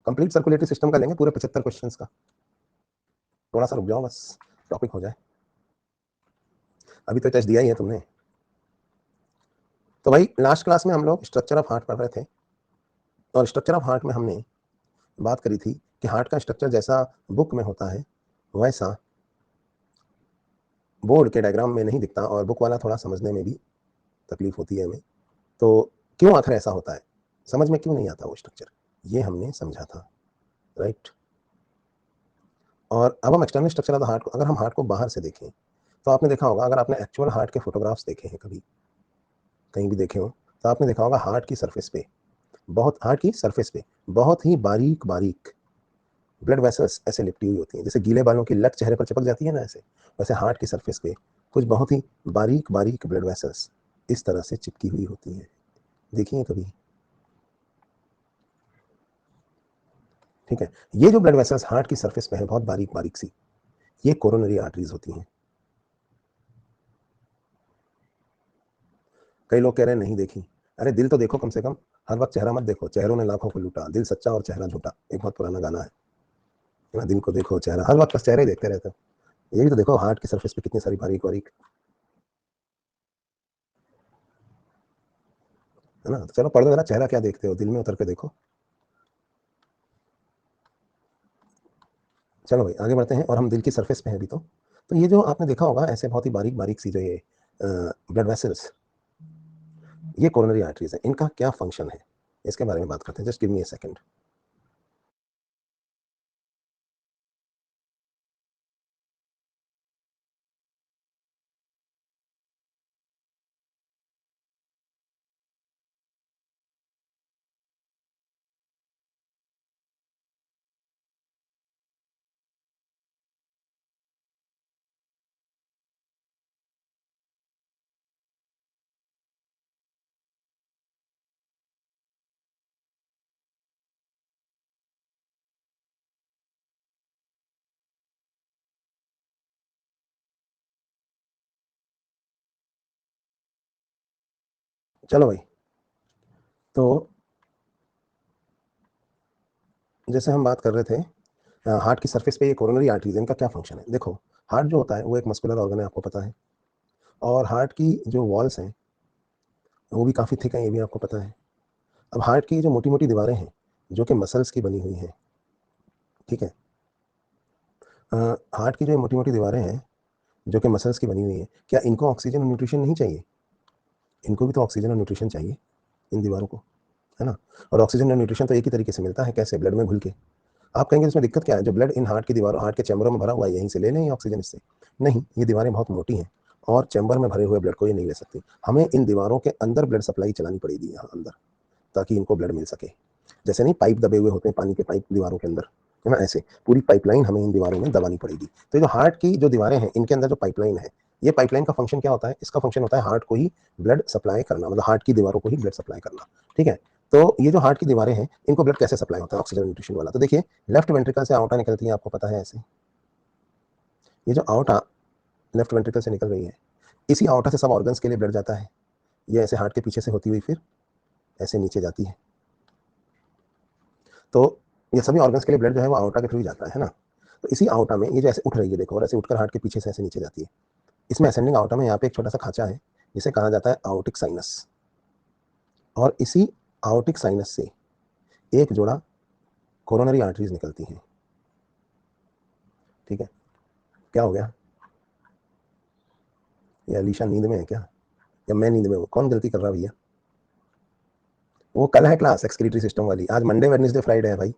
Complete circulatory system का लेंगे पूरे 75 क्वेश्चंस का। थोड़ा सा रुक जाओ बस टॉपिक हो जाए, अभी तो टेस्ट दिया ही है तुमने। तो भाई लास्ट क्लास में हम लोग स्ट्रक्चर ऑफ हार्ट पढ़ रहे थे, और स्ट्रक्चर ऑफ हार्ट में हमने बात करी थी कि हार्ट का स्ट्रक्चर जैसा बुक में होता है वैसा बोर्ड के डायग्राम में नहीं दिखता, और बुक वाला थोड़ा समझने में भी तकलीफ होती है हमें। तो क्यों आखिर ऐसा होता है, समझ में क्यों नहीं आता वो स्ट्रक्चर, ये हमने समझा था, राइट। और अब हम external structure of the heart को, अगर हम हार्ट को बाहर से देखें तो आपने देखा होगा, अगर आपने एक्चुअल हार्ट के फोटोग्राफ्स देखे हैं कभी कहीं भी देखे हो, तो आपने देखा होगा हार्ट की सरफेस पे बहुत ही बारीक बारीक ब्लड वेसल्स ऐसे लिपटी हुई होती हैं, जैसे गीले बालों की लट चेहरे पर चिपक जाती है ना, ऐसे वैसे हार्ट की सरफेस पे कुछ बहुत ही बारीक बारीक ब्लड वेसल्स इस तरह से चिपकी हुई होती हैं। देखिए कभी, ठीक है। ये जो ब्लड वेसल्स हार्ट की सरफेस पे है बहुत बारीक बारीक सी, ये कोरोनरी आर्टरीज होती हैं। कई लोग कह रहे हैं नहीं देखी, अरे दिल तो देखो कम से कम, हर वक्त चेहरा मत देखो, चेहरों ने लाखों को लूटा, दिल सच्चा और चेहरा झूठा, एक बहुत पुराना गाना है ना। दिल को देखो, चेहरा, हर वक्त बस चेहरे ही देखते रहते हो। ये भी तो देखो हार्ट की सरफेस पे कितनी सारी बारीक बारीक, है ना। तो चलो पढ़ दो जरा, चेहरा क्या देखते हो, दिल में उतर के देखो। चलो भाई आगे बढ़ते हैं, और हम दिल की सरफेस पे हैं अभी। तो ये जो आपने देखा होगा ऐसे बहुत ही बारीक बारीक सी जो ये ब्लड वेसल्स, ये कोरोनरी आर्टरीज है। इनका क्या फंक्शन है इसके बारे में बात करते हैं, just give me a second. चलो भाई, तो जैसे हम बात कर रहे थे हार्ट की सरफेस पे ये कोरोनरी आर्टरीज, इनका क्या फंक्शन है। देखो हार्ट जो होता है वो एक मस्कुलर ऑर्गन है, आपको पता है, और हार्ट की जो वॉल्स हैं वो भी काफ़ी थिक है, ये भी आपको पता है। अब हार्ट की जो मोटी मोटी दीवारें हैं जो कि मसल्स की बनी हुई हैं, ठीक है, हार्ट की जो मोटी मोटी दीवारें हैं जो कि मसल्स की बनी हुई हैं, क्या इनको ऑक्सीजन और न्यूट्रिशन नहीं चाहिए, इनको भी तो ऑक्सीजन और न्यूट्रिशन चाहिए इन दीवारों को, है ना। और ऑक्सीजन और न्यूट्रिशन तो एक ही तरीके से मिलता है, कैसे, ब्लड में घुल के। आप कहेंगे इसमें दिक्कत क्या है, जो ब्लड इन हार्ट की दीवारों, हार्ट के चैम्बरों में भरा हुआ है, यहीं से ले लें ऑक्सीजन इससे। नहीं, ये दीवारें बहुत मोटी हैं और चैम्बर में भरे हुए ब्लड को ये नहीं ले सकती, हमें इन दीवारों के अंदर ब्लड सप्लाई चलानी पड़ेगी यहाँ अंदर, ताकि इनको ब्लड मिल सके। जैसे नहीं पाइप दबे हुए होते हैं, पानी के पाइप दीवारों के अंदर, है ना, ऐसे पूरी पाइपलाइन हमें इन दीवारों में दबानी पड़ेगी। तो जो हार्ट की जो दीवारें हैं इनके अंदर जो पाइपलाइन है, ये पाइपलाइन का फंक्शन क्या होता है, इसका फंक्शन होता है हार्ट को ही ब्लड सप्लाई करना, मतलब हार्ट की दीवारों को ही ब्लड सप्लाई करना, ठीक है। तो ये जो हार्ट की दीवारें हैं इनको ब्लड कैसे सप्लाई होता है, ऑक्सीजन न्यूट्रिशन वाला। तो देखिए लेफ्ट वेंट्रिकल से आउटा निकलती है, आपको पता है ऐसे, ये जो आउटा लेफ्ट वेंट्रिकल से निकल रही है, इसी आउटा से सब ऑर्गन्स के लिए ब्लड जाता है। ये ऐसे हार्ट के पीछे से होती हुई फिर ऐसे नीचे जाती है। तो ये सभी ऑर्गन्स के लिए ब्लड जो है वो आउटा के थ्रू ही जाता है ना। तो इसी आउटा में ये जो ऐसे उठ रही है देखो, और ऐसे उठकर हार्ट के पीछे से ऐसे नीचे जाती है, इसमें असेंडिंग आउटा में यहाँ पे एक छोटा सा खांचा है जिसे कहा जाता है आउटिक साइनस, और इसी आउटिक साइनस से एक जोड़ा कोरोनरी आर्टरीज निकलती हैं, ठीक है। क्या हो गया, ये अलीशा नींद में है क्या, या मैं नींद में हूँ, कौन गलती कर रहा है भैया। वो कल है क्लास एक्सक्रीटरी सिस्टम वाली, आज मंडे वेडनेसडे फ्राइडे है भाई,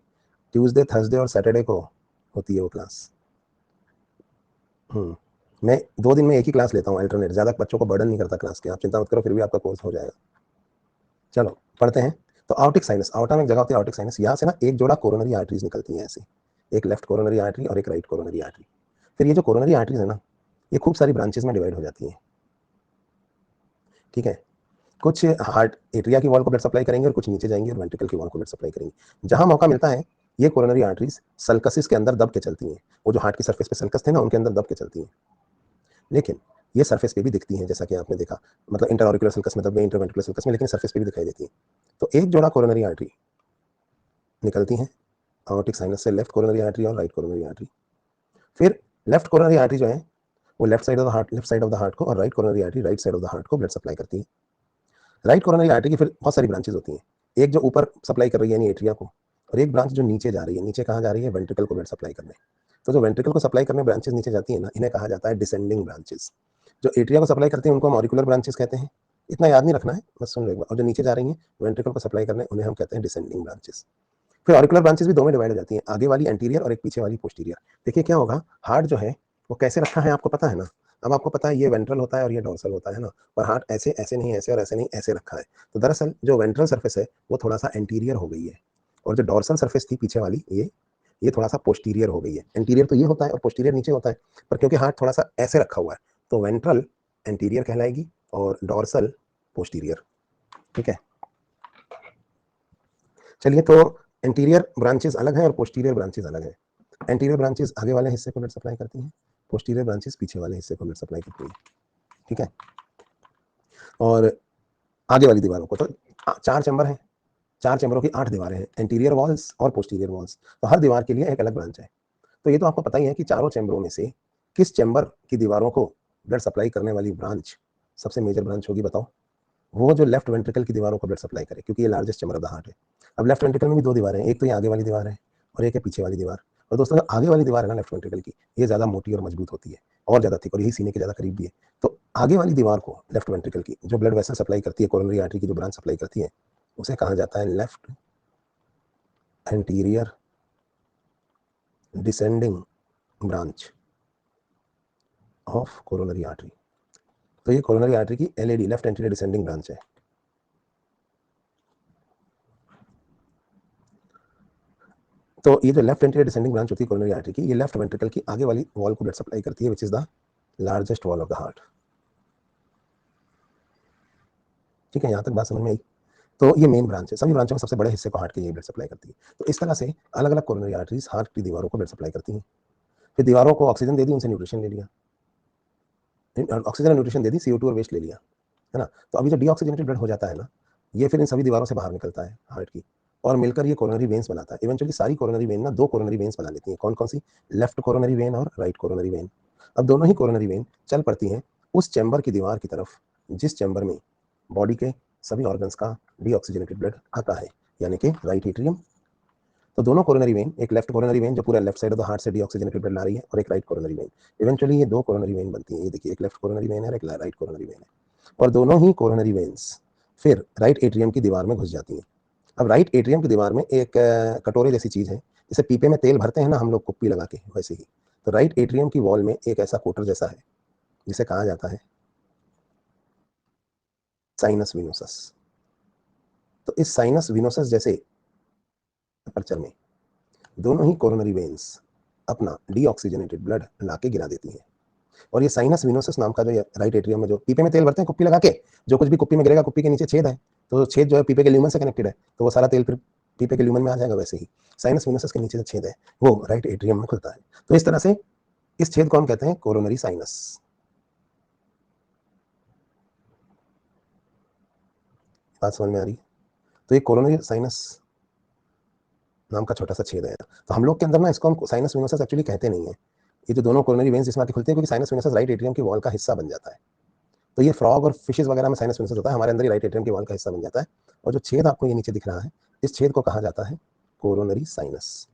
ट्यूसडे थर्सडे और सैटरडे को होती है वो क्लास। मैं 2 दिन में एक ही क्लास लेता हूँ अल्टरनेट, ज़्यादा बच्चों को बर्डन नहीं करता क्लास के, आप चिंता मत करो, फिर भी आपका कोर्स हो जाएगा। चलो पढ़ते हैं। तो आउटिक साइनस, आउटा में एक जगह होती है आउटिक साइनस, यहाँ से ना एक जोड़ा कोरोनरी आर्टरीज निकलती हैं ऐसे, एक लेफ्ट कोरोनरी आर्टरी और एक राइट कोरोनरी आर्टरी। फिर ये जो कोरोनरी आर्टरीज है ना, ये खूब सारी ब्रांचेस में डिवाइड हो जाती हैं, ठीक है। कुछ हार्ट एट्रिया की वॉल को ब्लड सप्लाई करेंगे और कुछ नीचे जाएंगे और वेंट्रिकल की वॉल को ब्लड सप्लाई करेंगे। जहां मौका मिलता है ये कोरोनरी आर्टरीज सल्कसिस के अंदर दब के चलती हैं, वो जो हार्ट की सरफेस पे सल्कस थे ना उनके अंदर दब के चलती हैं, लेकिन ये सरफेस पे भी दिखती हैं, जैसा कि आपने देखा, मतलब इंटरऑरिकुलर सल्कस में दब गई, इंटरवेंट्रिकुलर सल्कस में, लेकिन सरफेस पे भी दिखाई देती है। तो एक जोड़ा कोरोनरी आर्टरी निकलती हैं aortic साइनस से लेफ्ट कोरोनरी आर्टरी और राइट कोरोनरी आर्टरी। फिर लेफ्ट कोरोनरी आर्टरी जो है वो left side of the heart को, और right coronary artery right side of the heart को ब्लड सप्लाई करती है। राइट कोरोनरी आर्टरी की फिर बहुत सारी ब्रांचेस होती हैं, एक जो ऊपर सप्लाई कर रही है यानी एट्रिया को, और एक ब्रांच जो नीचे जा रही है। नीचे कहाँ जा रही है? वेंट्रिकल को ब्लड सप्लाई करने। तो जो वेंट्रिकल को सप्लाई करने ब्रांचेस नीचे जाती है ना, इन्हें कहा जाता है डिसेंडिंग ब्रांचेस। जो एट्रिया को सप्लाई करते हैं उनको हम ऑरिकुलर ब्रांचेस कहते हैं, इतना याद नहीं रखना है, बस सुन लो एक बार। और जो नीचे जा रही हैं वेंट्रिकल को सप्लाई करने, उन्हें हम कहते हैं डिसेंडिंग ब्रांचेस। फिर ऑरिकुलर ब्रांचेस भी दो में डिवाइड हो जाती हैं, आगे वाली एंटीरियर और एक पीछे वाली पोस्टीरियर। देखिए क्या होगा, हार्ट जो है वो कैसे रखा है आपको पता है ना। अब आपको पता है ये वेंट्रल होता है और ये डोर्सल होता है ना, पर हार्ट ऐसे ऐसे नहीं, ऐसे और ऐसे नहीं, ऐसे रखा है। तो दरअसल जो वेंट्रल सरफेस है वो थोड़ा सा एंटीरियर हो गई है, और जो डोर्सल सरफेस थी पीछे वाली, ये थोड़ा सा पोस्टीरियर हो गई है। एंटीरियर तो ये होता है और पोस्टीरियर नीचे होता है, पर क्योंकि हार्ट थोड़ा सा ऐसे रखा हुआ है तो वेंट्रल एंटीरियर कहलाएगी और डोर्सल पोस्टीरियर। ठीक है, चलिए तो एंटीरियर ब्रांचेस अलग हैं और पोस्टीरियर ब्रांचेस अलग हैं। एंटीरियर ब्रांचेस आगे वाले हिस्से को ब्लड सप्लाई करती हैं, पोस्टीरियर ब्रांचेस पीछे वाले हिस्से को ब्लड सप्लाई करती हैं। ठीक है, और आगे वाली दीवारों को तो 4 चैम्बर हैं, 4 चैम्बरों की 8 दीवारें हैं, एंटीरियर वॉल्स और पोस्टीरियर वॉल्स। तो हर दीवार के लिए एक अलग ब्रांच है। तो ये तो आपको पता ही है कि चारों चैम्बरों में से किस चैम्बर की दीवारों को ब्लड सप्लाई करने वाली ब्रांच सबसे मेजर ब्रांच होगी, बताओ। वो जो लेफ्ट वेंट्रिकल की दीवारों को ब्लड सप्लाई करे, क्योंकि ये largest chamber of the heart है। अब लेफ्ट वेंट्रिकल में भी 2 दीवारें हैं, एक तो ये आगे वाली दीवार है और एक है पीछे वाली दीवार। और दोस्तों जो आगे वाली दीवार है ना लेफ्ट वेंट्रिकल की, ये ज़्यादा मोटी और मजबूत होती है और ज़्यादा थिक, और यही सीने के ज़्यादा करीब भी है। तो आगे वाली दीवार को लेफ्ट वेंट्रिकल की जो ब्लड वेसल सप्लाई करती है, कोरोनरी आर्टरी की जो ब्रांच सप्लाई करती है, उसे कहा जाता है left anterior descending branch of coronary artery. तो ये कोरोनरी आर्टरी की LAD left anterior descending branch है। तो ये जो लेफ्ट एंटीरियर डिसेंडिंग ब्रांच होती है कोरोनरी आर्टरी की, ये लेफ्ट वेंट्रिकल की आगे वाली वॉल को ब्लड सप्लाई करती है, which is the largest wall of the heart. ठीक है, यहाँ तक बात समझ में आई। तो ये मेन ब्रांच है, सभी ब्रांचों में सबसे बड़े हिस्से को हार्ट के लिए ब्लड सप्लाई करती है। तो इस तरह से अलग अलग कोरोनरी आर्टरीज हार्ट की दीवारों को ब्लड सप्लाई करती हैं। फिर दीवारों को ऑक्सीजन दे दी, उनसे न्यूट्रिशन ले लिया, ऑक्सीजन न्यूट्रिशन दे दी, CO2 और वेस्ट ले लिया, है ना। तो अभी जो डीऑक्सीजनेटेड ब्लड हो जाता है ना, ये फिर इन सभी दीवारों से बाहर निकलता है हार्ट की, और मिलकर ये कोरोनरी वेन्स बनाता है। इवेंचुअली सारी कोरोनरी वेन ना 2 कोरोनरी वेन्स बना लेती हैं। कौन कौन सी? लेफ्ट कोरोनरी वेन और राइट कोरोनरी वेन। अब दोनों ही कोरोनरी वेन चल पड़ती हैं उस चैम्बर की दीवार की तरफ जिस चैम्बर में बॉडी के सभी ऑर्गन्स का डीऑक्सीजनेटेड ब्लड आता है, यानी कि राइट एट्रियम। तो दोनों कोरोनरी वेन, एक लेफ्ट कोरोनरी वेन जो पूरा left side of the heart से डीऑक्सीजनेटेड ब्लड ला रही है, और एक राइट कोरोनरी वेन। इवेंचुअली ये 2 कोरोनरी वेन बनती हैं। ये देखिए, एक लेफ्ट कोरोनरी वेन है और एक राइट कोरोनरी वेन है, और दोनों ही कोरोनरी वेन्स फिर राइट एट्रियम की दीवार में घुस जाती हैं। अब राइट एट्रियम की दीवार में एक कटोरे जैसी चीज है, जैसे पीपे में तेल भरते हैं ना हम लोग कुप्पी लगा के, वैसे ही। तो राइट एट्रियम की वॉल में एक ऐसा कोटर जैसा है जिसे कहा जाता है साइनस विनोसस। तो इस साइनस विनोसस जैसे अपर्चर में दोनों ही कोरोनरी वेन्स अपना डीऑक्सीजनेटेड ब्लड ला के गिरा देती हैं। और ये साइनस विनोसस नाम का जो राइट एट्रियम में जो पीपे में तेल भरते हैं कुप्पी लगा के, जो कुछ भी कुप्पी में गिरेगा, कुप्पी के नीचे छेद है, तो छेद जो है पीपे के ल्यूमन से कनेक्टेड है, तो वो सारा तेल फिर पीपे के ल्यूमन में आ जाएगा। वैसे ही साइनस विनोसस के नीचे जो छेद है वो राइट एट्रियम में खुलता है। तो इस तरह से इस छेद को हम कहते हैं कोरोनरी साइनस। बात समझ में आ रही है? तो ये कोरोनरी साइनस नाम का छोटा सा छेद है। तो हम लोग के अंदर ना इसको हम साइनस विनोसस एक्चुअली कहते नहीं है। ये जो दोनों कोरोनरी वेन्स जिसमें आके खुलते हैं, क्योंकि साइनस विनोसस राइट एट्रियम की वॉल का हिस्सा बन जाता है। तो ये फ्रॉग और फिशेस वगैरह में साइनस विनोसस होता है, हमारे अंदर ही राइट एट्रियम की वॉल का हिस्सा बन जाता है। और जो छेद आपको ये नीचे दिख रहा है, इस छेद को कहा जाता है कोरोनरी साइनस।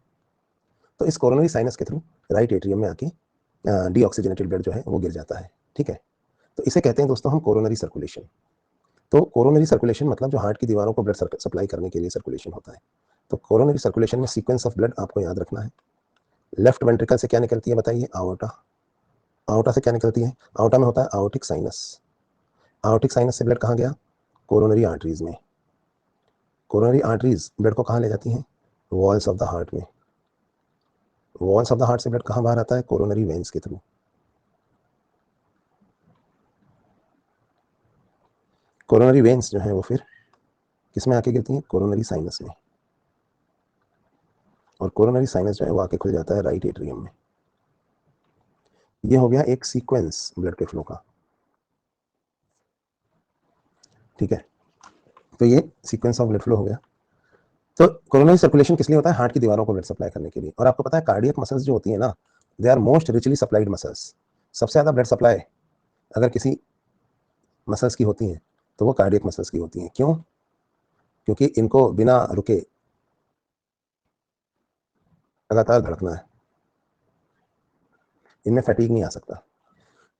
तो इस कोरोनरी साइनस के थ्रू राइट एट्रियम में आके डीऑक्सीजनेटेड ब्लड जो है वो गिर जाता है। ठीक है, तो इसे कहते हैं दोस्तों हम कोरोनरी सर्कुलेशन। तो कोरोनरी सर्कुलेशन मतलब जो हार्ट की दीवारों को ब्लड सप्लाई करने के लिए सर्कुलेशन होता है। तो कोरोनरी सर्कुलेशन में सीक्वेंस ऑफ ब्लड आपको याद रखना है। लेफ्ट वेंट्रिकल से क्या निकलती है बताइए? आवर्टा। आवर्टा से क्या निकलती है? आवर्टा में होता है आवर्टिक साइनस। आवर्टिक साइनस से ब्लड कहाँ गया? कोरोनरी आर्टरीज में। कोरोनरी आर्टरीज ब्लड को कहाँ ले जाती हैं? वॉल्स ऑफ द हार्ट में। वॉल्स ऑफ द हार्ट से ब्लड कहाँ बाहर आता है? कोरोनरी वेन्स के थ्रू। कोरोनरी वेन्स जो है वो फिर किस में आके गिरती हैं? कोरोनरी साइनस में। और कोरोनरी साइनस जो है वो आके खुल जाता है राइट एट्रियम में। ये हो गया एक सीक्वेंस ब्लड के फ्लो का। ठीक है, तो ये सीक्वेंस ऑफ ब्लड फ्लो हो गया। तो कोरोनरी सर्कुलेशन किस लिए होता है? हार्ट की दीवारों को ब्लड सप्लाई करने के लिए। और आपको पता है कार्डियक मसल्स जो होती है ना, they are most richly supplied muscles. सबसे ज़्यादा ब्लड सप्लाई अगर किसी मसल्स की होती हैं तो वो कार्डियक मसल्स की होती हैं। क्यों? क्योंकि इनको बिना रुके लगातार धड़कना है, इनमें फैटीग नहीं आ सकता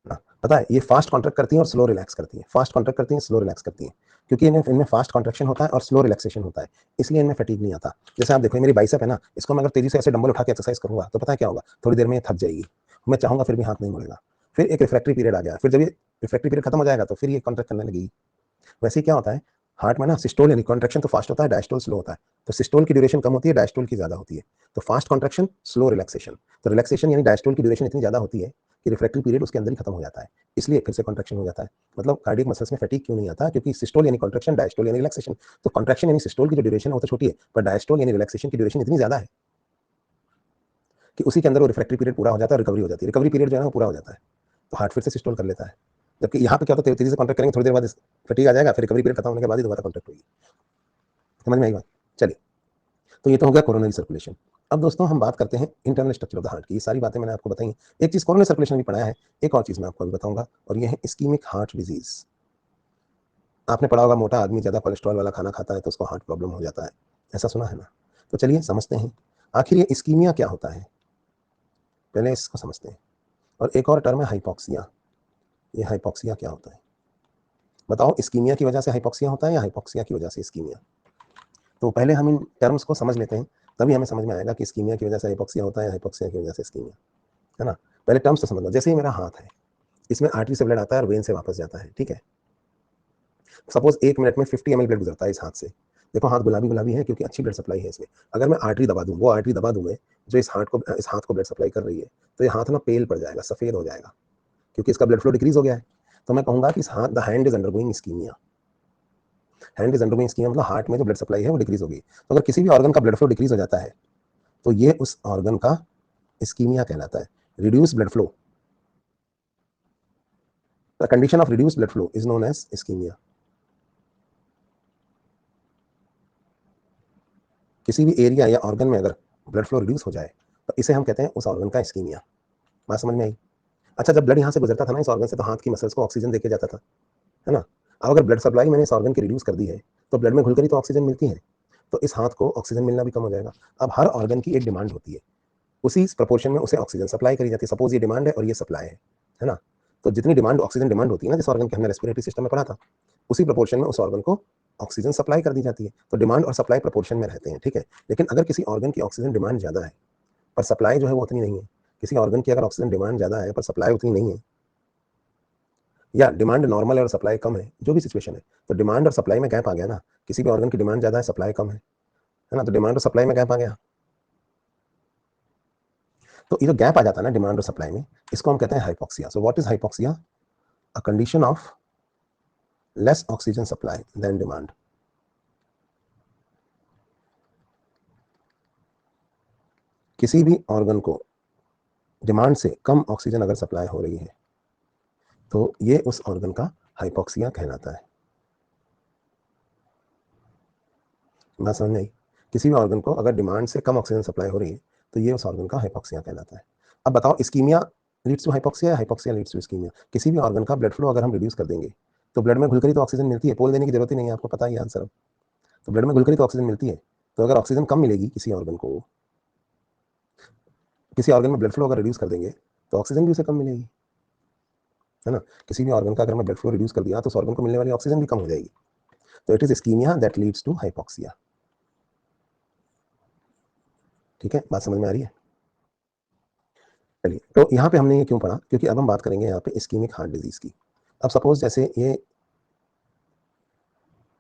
ना। पता है ये फास्ट कॉन्ट्रैक्ट करती हैं और स्लो रिलैक्स करती हैं, फास्ट कॉन्ट्रैक्ट करती हैं, स्लो रिलैक्स करती हैं, क्योंकि इनमें इनमें फास्ट कॉन्ट्रैक्शन होता है और स्लो रिलैक्सेशन होता है, इसलिए इनमें फैटीग नहीं आता। जैसे आप देखो, ये मेरी बाइसेप है ना, इसको मैं अगर तेजी से ऐसे डंबल उठा के एक्सरसाइज करूंगा तो पता है क्या होगा? थोड़ी देर में ये थक जाएगी, मैं चाहूंगा फिर भी हाथ नहीं मुड़ेगा। फिर एक रिफ्रैक्टरी पीरियड आ गया, फिर जब ये रिफ्रैक्टरी पीरियड खत्म हो जाएगा तो फिर ये कॉन्ट्रैक्ट करने लगेगी। वैसे ही क्या होता है हार्ट में ना, सिस्टोल यानी कॉन्ट्रैक्शन तो फास्ट होता है, डायस्टोल स्लो होता है। तो सिस्टोल की ड्यूरेशन कम होती है, डायस्टोल की ज्यादा होती है। तो फास्ट कॉन्ट्रैक्शन, स्लो रिलैक्सेशन। तो रिलैक्सेशन यानी डायस्टोल की ड्यूरेशन इतनी ज्यादा होती है कि रिफ्रैक्टरी पीरियड उसके अंदर ही खत्म हो जाता है, इसलिए फिर से कॉन्ट्रैक्शन हो जाता है। मतलब कार्डियक मसल्स में फैटीग क्यों नहीं आता? क्योंकि सिस्टोल यानी कॉन्ट्रैक्शन, डायस्टोल यानी रिलैक्सेशन। तो कॉन्ट्रैक्शन यानी सिस्टोल की जो ड्यूरेशन है वो तो छोटी है, पर डायस्टोल यानी रिलैक्सेशन की ड्यूरेशन इतनी ज्यादा है कि उसी के अंदर वो रिफ्रैक्टरी पीरियड पूरा हो जाता है, रिकवरी हो जाती है। रिकवरी पीरियड जो है वो पूरा हो जाता है तो हार्ट फिर से सिस्टोल कर लेता है। जबकि यहाँ पे क्या होता है, तेजी से कॉन्ट्रैक्ट करेंगे, थोड़ी देर बाद फटीग आ जाएगा, फिर रिकवरी पीरियड खत्म होने के बाद ही दोबारा कॉन्ट्रैक्ट होगी। समझ में आई बात? चलिए, तो ये तो हो गया कोरोनरी सर्कुलेशन। अब दोस्तों हम बात करते हैं internal structure of the heart की। ये सारी बातें मैंने आपको बताई। एक चीज कोरोनरी सर्कुलेशन भी पढ़ाया है, एक और चीज मैं आपको अभी बताऊंगा, और ये है इस्कीमिक हार्ट डिजीज। आपने पढ़ा होगा, मोटा आदमी ज्यादा कोलेस्ट्रॉल वाला खाना खाता है तो उसको हार्ट प्रॉब्लम हो जाता है, ऐसा सुना है ना? तो चलिए समझते हैं आखिर ये इस्कीमिया क्या होता है, पहले इसको समझते हैं। और एक और टर्म है हाइपोक्सिया। ये हाइपोक्सिया क्या होता है? बताओ, इस्कीमिया की वजह से हाइपोक्सिया होता है या हाइपोक्सिया की वजह से इस्कीमिया? तो पहले हम इन टर्म्स को समझ लेते हैं, तभी हमें समझ में आएगा कि इस्कीमिया की वजह से हाइपोक्सिया होता है, हाइपोक्सिया की वजह से इस्कीमिया, है ना? पहले टर्म्स तो समझ लो। जैसे ही मेरा हाथ है, इसमें आर्टरी से ब्लड आता है और वेन से वापस जाता है, ठीक है? सपोज 1 मिनट में 50 ml ब्लड गुजरता है इस हाथ से। देखो हाथ गुलाबी गुलाबी है क्योंकि अच्छी ब्लड सप्लाई है इसमें। अगर मैं आर्टरी दबा दूं, वो आर्टरी दबा दूं मैं, जो इस हाथ को ब्लड सप्लाई कर रही है, तो ये हाथ ना पेल पड़ जाएगा, सफेद हो जाएगा, क्योंकि इसका ब्लड फ्लो डिक्रीज हो गया है। तो मैं कहूंगा कि इस हाथ, the hand is undergoing ischemia. Hand is undergoing ischemia मतलब हार्ट में जो ब्लड सप्लाई है वो डिक्रीज होगी। तो अगर किसी भी ऑर्गन का ब्लड फ्लो डिक्रीज हो जाता है तो ये उस ऑर्गन का इस्कीमिया कहलाता है, reduce blood flow. The condition of reduce blood flow is known as ischemia. किसी भी एरिया या ऑर्गन में अगर ब्लड फ्लो रिड्यूस हो जाए तो इसे हम कहते हैं उस ऑर्गन का इस्कीमिया। बात समझ में आई? अच्छा, जब ब्लड यहाँ से गुजरता था ना इस ऑर्गन से, तो हाथ की मसल्स को ऑक्सीजन देके जाता था, है ना? अब अगर ब्लड सप्लाई मैंने इस ऑर्गन की रिड्यूस कर दी है तो ब्लड में घुलकर ही तो ऑक्सीजन मिलती है, तो इस हाथ को ऑक्सीजन मिलना भी कम हो जाएगा। अब हर ऑर्गन की एक डिमांड होती है, उसी प्रपोर्शन में उसे ऑक्सीजन सप्लाई करी जाती है। सपोज ये डिमांड है और ये सप्लाई है ना? तो जितनी डिमांड ऑक्सीजन डिमांड होती है ना, जिस ऑर्गन के हमने रेस्पिरेटरी सिस्टम में पढ़ा था, उसी प्रपोर्शन में उस ऑर्गन को ऑक्सीजन सप्लाई कर दी जाती है। तो डिमांड और सप्लाई प्रपोर्शन में रहते हैं, ठीक है? लेकिन अगर किसी ऑर्गन की ऑक्सीजन डिमांड ज्यादा है पर सप्लाई जो है वो उतनी नहीं है, किसी ऑर्गन की अगर ऑक्सीजन डिमांड ज्यादा है पर सप्लाई उतनी नहीं है, या डिमांड नॉर्मल है और सप्लाई कम है, जो भी सिचुएशन है, तो डिमांड और सप्लाई में गैप आ गया ना। किसी भी ऑर्गन की डिमांड ज्यादा है, सप्लाई कम है ना? तो डिमांड और सप्लाई में गैप आ गया। तो ये जो गैप आ जाता है ना डिमांड और सप्लाई में, इसको हम कहते हैं hypoxia. So what is hypoxia? A condition of less oxygen supply than demand. किसी भी ऑर्गन को डिमांड से कम ऑक्सीजन अगर सप्लाई हो रही है तो ये उस ऑर्गन का हाइपोक्सिया कहलाता है। बात समझ में आई? किसी भी ऑर्गन को अगर डिमांड से कम ऑक्सीजन सप्लाई हो रही है तो ये उस ऑर्गन का हाइपोक्सिया कहलाता है। अब बताओ, इस्कीमिया लीड्स टू हाइपोक्सिया या हाइपोक्सिया लीड्स टू इस्कीमिया? किसी भी ऑर्गन का ब्लड फ्लो अगर हम रिड्यूस कर देंगे तो ब्लड में घुलकर ही तो ऑक्सीजन मिलती है, पोल देने की जरूरत ही नहीं है, आपको पता ही आंसर। तो ब्लड में घुलकर ही तो ऑक्सीजन मिलती है। तो अगर ऑक्सीजन कम मिलेगी किसी ऑर्गन को, किसी ऑर्गन में ब्लड फ्लो अगर रिड्यूस कर देंगे तो ऑक्सीजन भी उसे कम मिलेगी, है ना? किसी भी ऑर्गन का अगर मैं ब्लड फ्लो रिड्यूस कर दिया तो उस ऑर्गन को मिलने वाली ऑक्सीजन भी कम हो जाएगी। तो it is ischemia that leads to hypoxia. ठीक है, बात समझ में आ रही है? चलिए, तो यहाँ पे हमने ये क्यों पढ़ा? क्योंकि अब हम बात करेंगे यहाँ पे इस्कीमिक हार्ट डिजीज की। अब सपोज जैसे ये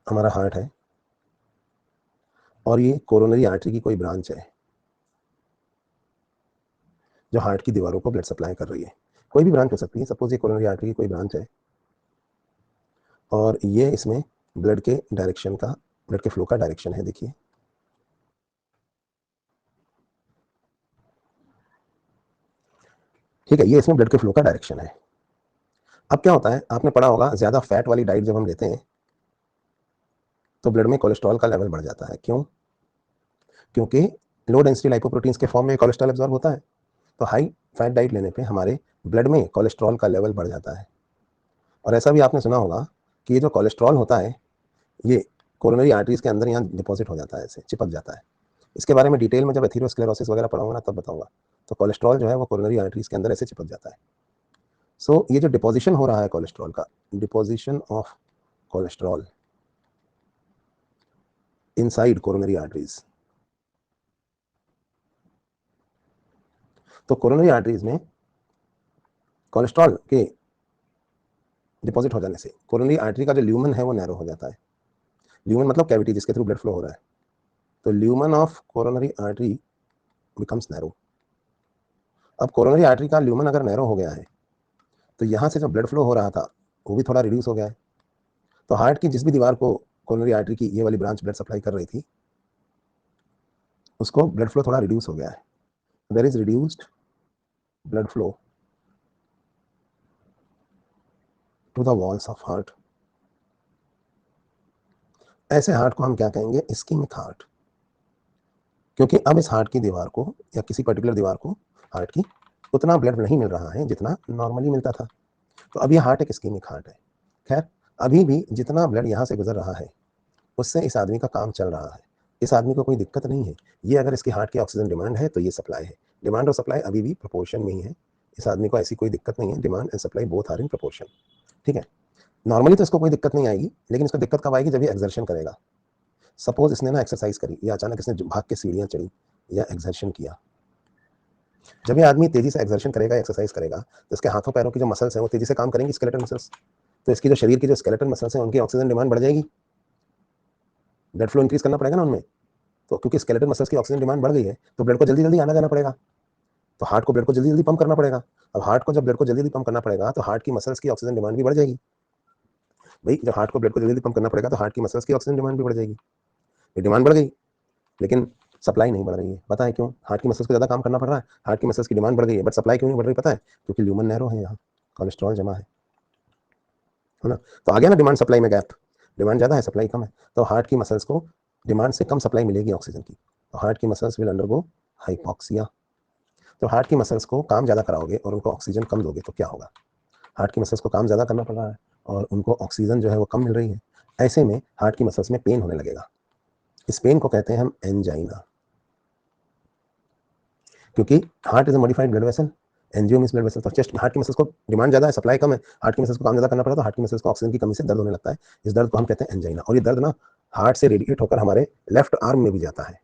हमारा हार्ट है और ये कोरोनरी आर्टरी की कोई ब्रांच है जो हार्ट की दीवारों को ब्लड सप्लाई कर रही है। कोई भी ब्रांच हो सकती है, सपोज ये कोरोनरी आर्टरी की कोई ब्रांच है और ये इसमें ब्लड के डायरेक्शन का, ब्लड के फ्लो का डायरेक्शन है, देखिए। ठीक है, ये इसमें ब्लड के फ्लो का डायरेक्शन है। अब क्या होता है, आपने पढ़ा होगा, ज्यादा फैट वाली डाइट जब हम लेते हैं तो ब्लड में कोलेस्ट्रॉल का लेवल बढ़ जाता है। क्यों? क्योंकि लो डेंसिटी लाइपोप्रोटीन्स के फॉर्म में कोलेस्ट्रॉल एब्जॉर्ब होता है, तो हाई फैट डाइट लेने पे हमारे ब्लड में कोलेस्ट्रॉल का लेवल बढ़ जाता है। और ऐसा भी आपने सुना होगा कि ये जो कोलेस्ट्रॉल होता है ये कोरोनरी आर्टरीज के अंदर यहाँ डिपॉजिट हो जाता है, ऐसे चिपक जाता है। इसके बारे में डिटेल में जब एथेरोस्क्लेरोसिस वगैरह पढ़ाऊंगा ना तब बताऊंगा। तो कोलेस्ट्रॉल जो है वो कोरोनरी आर्टरीज के अंदर ऐसे चिपक जाता है। सो ये जो डिपोजिशन हो रहा है कोलेस्ट्रॉल का, deposition of cholesterol inside coronary arteries, तो कोरोनरी आर्टरीज में कोलेस्ट्रॉल के डिपॉजिट हो जाने से कोरोनरी आर्टरी का जो ल्यूमन है वो नैरो हो जाता है। ल्यूमन मतलब कैविटी जिसके थ्रू ब्लड फ्लो हो रहा है, तो lumen of coronary artery becomes narrow. अब कोरोनरी आर्टरी का ल्यूमन अगर नैरो हो गया है तो यहाँ से जो ब्लड फ्लो हो रहा था वो भी थोड़ा रिड्यूस हो गया है। तो हार्ट की जिस भी दीवार को कोरोनरी आर्टरी की ये वाली ब्रांच ब्लड सप्लाई कर रही थी उसको ब्लड फ्लो थोड़ा रिड्यूस हो गया है। There is reduced blood flow to the walls of heart. ऐसे हार्ट को हम क्या कहेंगे? Ischemic heart. क्योंकि अब इस हार्ट की दीवार को या किसी पर्टिकुलर दीवार को हार्ट की उतना ब्लड नहीं मिल रहा है जितना नॉर्मली मिलता था, तो अब ये हार्ट एक इस्कीमिक हार्ट है। खैर, अभी भी जितना ब्लड यहाँ से गुजर रहा है उससे इस आदमी का काम चल रहा है, इस आदमी को कोई दिक्कत नहीं है। ये अगर इसकी हार्ट की ऑक्सीजन डिमांड है तो ये सप्लाई है। डिमांड और सप्लाई अभी भी प्रोपोर्शन में ही है, इस आदमी को ऐसी कोई दिक्कत नहीं है। Demand and supply both are in proportion, ठीक है। नॉर्मली तो इसको कोई दिक्कत नहीं आएगी, लेकिन इसको दिक्कत कब आएगी? जब ये एक्सर्शन करेगा। सपोज इसने ना एक्सरसाइज करी या अचानक इसने भाग के सीढ़ियाँ चढ़ी या एक्सर्शन किया। जब ये आदमी तेजी से एक्सर्शन करेगा, एक्सरसाइज करेगा, तो इसके हाथों पैरों की जो मसल्स हैं वो तेजी से काम करेंगी, स्केलेटन मसल्स। तो इसकी जो शरीर की जो स्केलेटन मसल्स हैं उनकी ऑक्सीजन डिमांड बढ़ जाएगी, ब्लड फ्लो इंक्रीज करना पड़ेगा ना उनमें। तो क्योंकि स्केलेटन मसल्स की ऑक्सीजन डिमांड बढ़ गई है तो ब्लड को जल्दी जल्दी आना जाना पड़ेगा, तो हार्ट को ब्लड को जल्दी जल्दी पंप करना पड़ेगा। अब हार्ट को जब ब्लड को जल्दी जल्दी पंप करना पड़ेगा तो हार्ट की मसल्स की ऑक्सीजन डिमांड भी बढ़ जाएगी। भाई जब हार्ट को ब्लड को जल्दी जल्दी पंप करना पड़ेगा तो हार्ट की मसल्स की ऑक्सीजन डिमांड भी बढ़ जाएगी। ये डिमांड बढ़ गई लेकिन सप्लाई नहीं बढ़ रही है। पता है क्यों? हार्ट की मसल्स को ज़्यादा काम करना पड़ रहा है, हार्ट की मसल्स की डिमांड बढ़ गई है, बट सप्लाई क्यों नहीं बढ़ रही? पता है? क्योंकि ल्यूमन नैरो है, यहाँ कोलेस्ट्रॉल जमा है ना। तो आ गया ना डिमांड सप्लाई में गैप, डिमांड ज़्यादा है सप्लाई कम है, तो हार्ट की मसल्स को डिमांड से कम सप्लाई मिलेगी ऑक्सीजन की, तो हार्ट की मसल्स विल अंडरगो हाइपॉक्सिया। तो हार्ट की मसल्स को काम ज़्यादा कराओगे और उनको ऑक्सीजन कम दोगे तो क्या होगा? हार्ट की मसल्स को काम ज़्यादा करना पड़ रहा है और उनको ऑक्सीजन जो है वो कम मिल रही है, ऐसे में हार्ट की मसल्स में पेन होने लगेगा। इस पेन को कहते हैं हम एंजाइना, क्योंकि heart is a modified blood vessel, angio means blood vessel. तो चेस्ट हार्ट की मसल्स को डिमांड ज़्यादा है, सप्लाई कम है, हार्ट की मसल्स को काम ज़्यादा करना पड़ा तो हार्ट की मसल्स को ऑक्सीजन की कमी से दर्द होने लगता है। इस दर्द को हम कहते हैं एंजाइना। और ये दर्द ना हार्ट से रेडिएट होकर हमारे लेफ्ट आर्म में भी जाता है,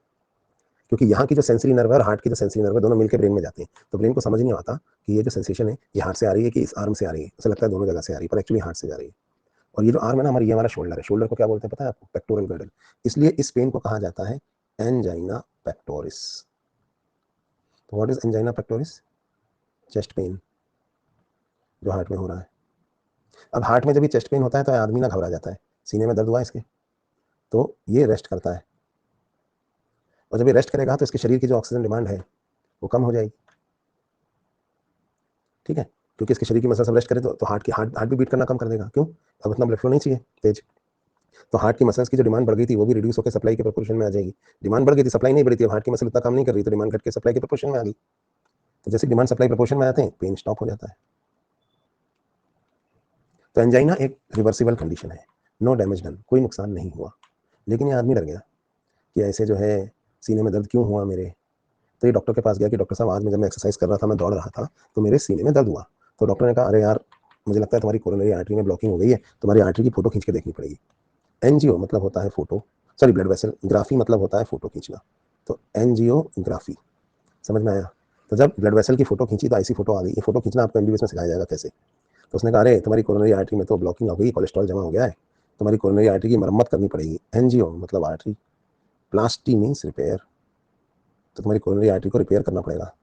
क्योंकि यहाँ की जो सेंसरी नर्व है और हार्ट की जो सेंसरी नर्व है दोनों मिलकर ब्रेन में जाते हैं। तो ब्रेन को समझ नहीं आता कि ये जो सेंसेशन है ये हार्ट से आ रही है कि इस आर्म से आ रही है, उसे लगता है दोनों जगह से आ रही है, पर एक्चुअली हार्ट से जा रही है। और ये जो आर्म है ना हमारी, ये हमारा शोल्डर है। शोल्डर को क्या बोलते हैं पता है आपको? Pectoral girdle. इसलिए इस पेन को कहा जाता है एंजाइना पेक्टोरिस। तो what is angina pectoris? Chest pain जो हार्ट में हो रहा है। अब हार्ट में जब भी चेस्ट पेन होता है तो आदमी ना घबरा जाता है, सीने में दर्द हुआ इसके, तो ये रेस्ट करता है, और जब ये रेस्ट करेगा तो इसके शरीर की जो ऑक्सीजन डिमांड है वो कम हो जाएगी, ठीक है। क्योंकि इसके शरीर की मसल सब रेस्ट करे तो हार्ट भी बीट करना कम कर देगा। क्यों? अब उतना ब्लड फ्लो नहीं चाहिए तेज, तो हार्ट की मसल्स की जो डिमांड बढ़ गई थी वो भी रिड्यूस होकर सप्लाई के प्रोपोर्शन में आ जाएगी। डिमांड बढ़ गई थी, सप्लाई नहीं बढ़ी थी, अब हार्ट की मसल इतना काम नहीं कर रही तो डिमांड घट के सप्लाई के प्रोपोर्शन में आ गई। तो जैसे डिमांड सप्लाई प्रोपोर्शन में आते हैं पेन स्टॉप हो जाता है। तो एंजाइना एक रिवर्सिबल कंडीशन है, नो डैमेज डन, कोई नुकसान नहीं हुआ। लेकिन ये आदमी डर गया कि ऐसे जो है सीने में दर्द क्यों हुआ मेरे। तो ये डॉक्टर के पास गया कि डॉक्टर साहब आज मैं जब मैं एक्सरसाइज कर रहा था, मैं दौड़ रहा था तो मेरे सीने में दर्द हुआ। तो डॉक्टर ने कहा अरे यार मुझे लगता है तुम्हारी कोरोनरी आर्टरी में ब्लॉकिंग हो गई है, तुम्हारी आर्टरी की फोटो खींच के देखनी पड़ेगी। एनजीओ मतलब होता है photo, sorry blood vessel, graphy मतलब होता है फोटो खींचना, तो एनजीओग्राफी, समझ में आया? तो जब ब्लड वेसल की फोटो खींची तो ऐसी फोटो आ गई। ये फोटो खींचना आपको एमबीबीएस में सिखाया जाएगा कैसे। तो उसने कहा अरे तुम्हारी कोरोनरी आर्टरी में तो ब्लॉकिंग हो गई, कोलेस्ट्रॉल जमा हो गया है, तुम्हारी कोरोनरी आर्टरी की मरम्मत करनी पड़ेगी। एनजीओ मतलब आर्टरी, प्लास्टी मीन्स रिपेयर, तो तुम्हारी कोरोनरी आर्टरी को रिपेयर करना पड़ेगा।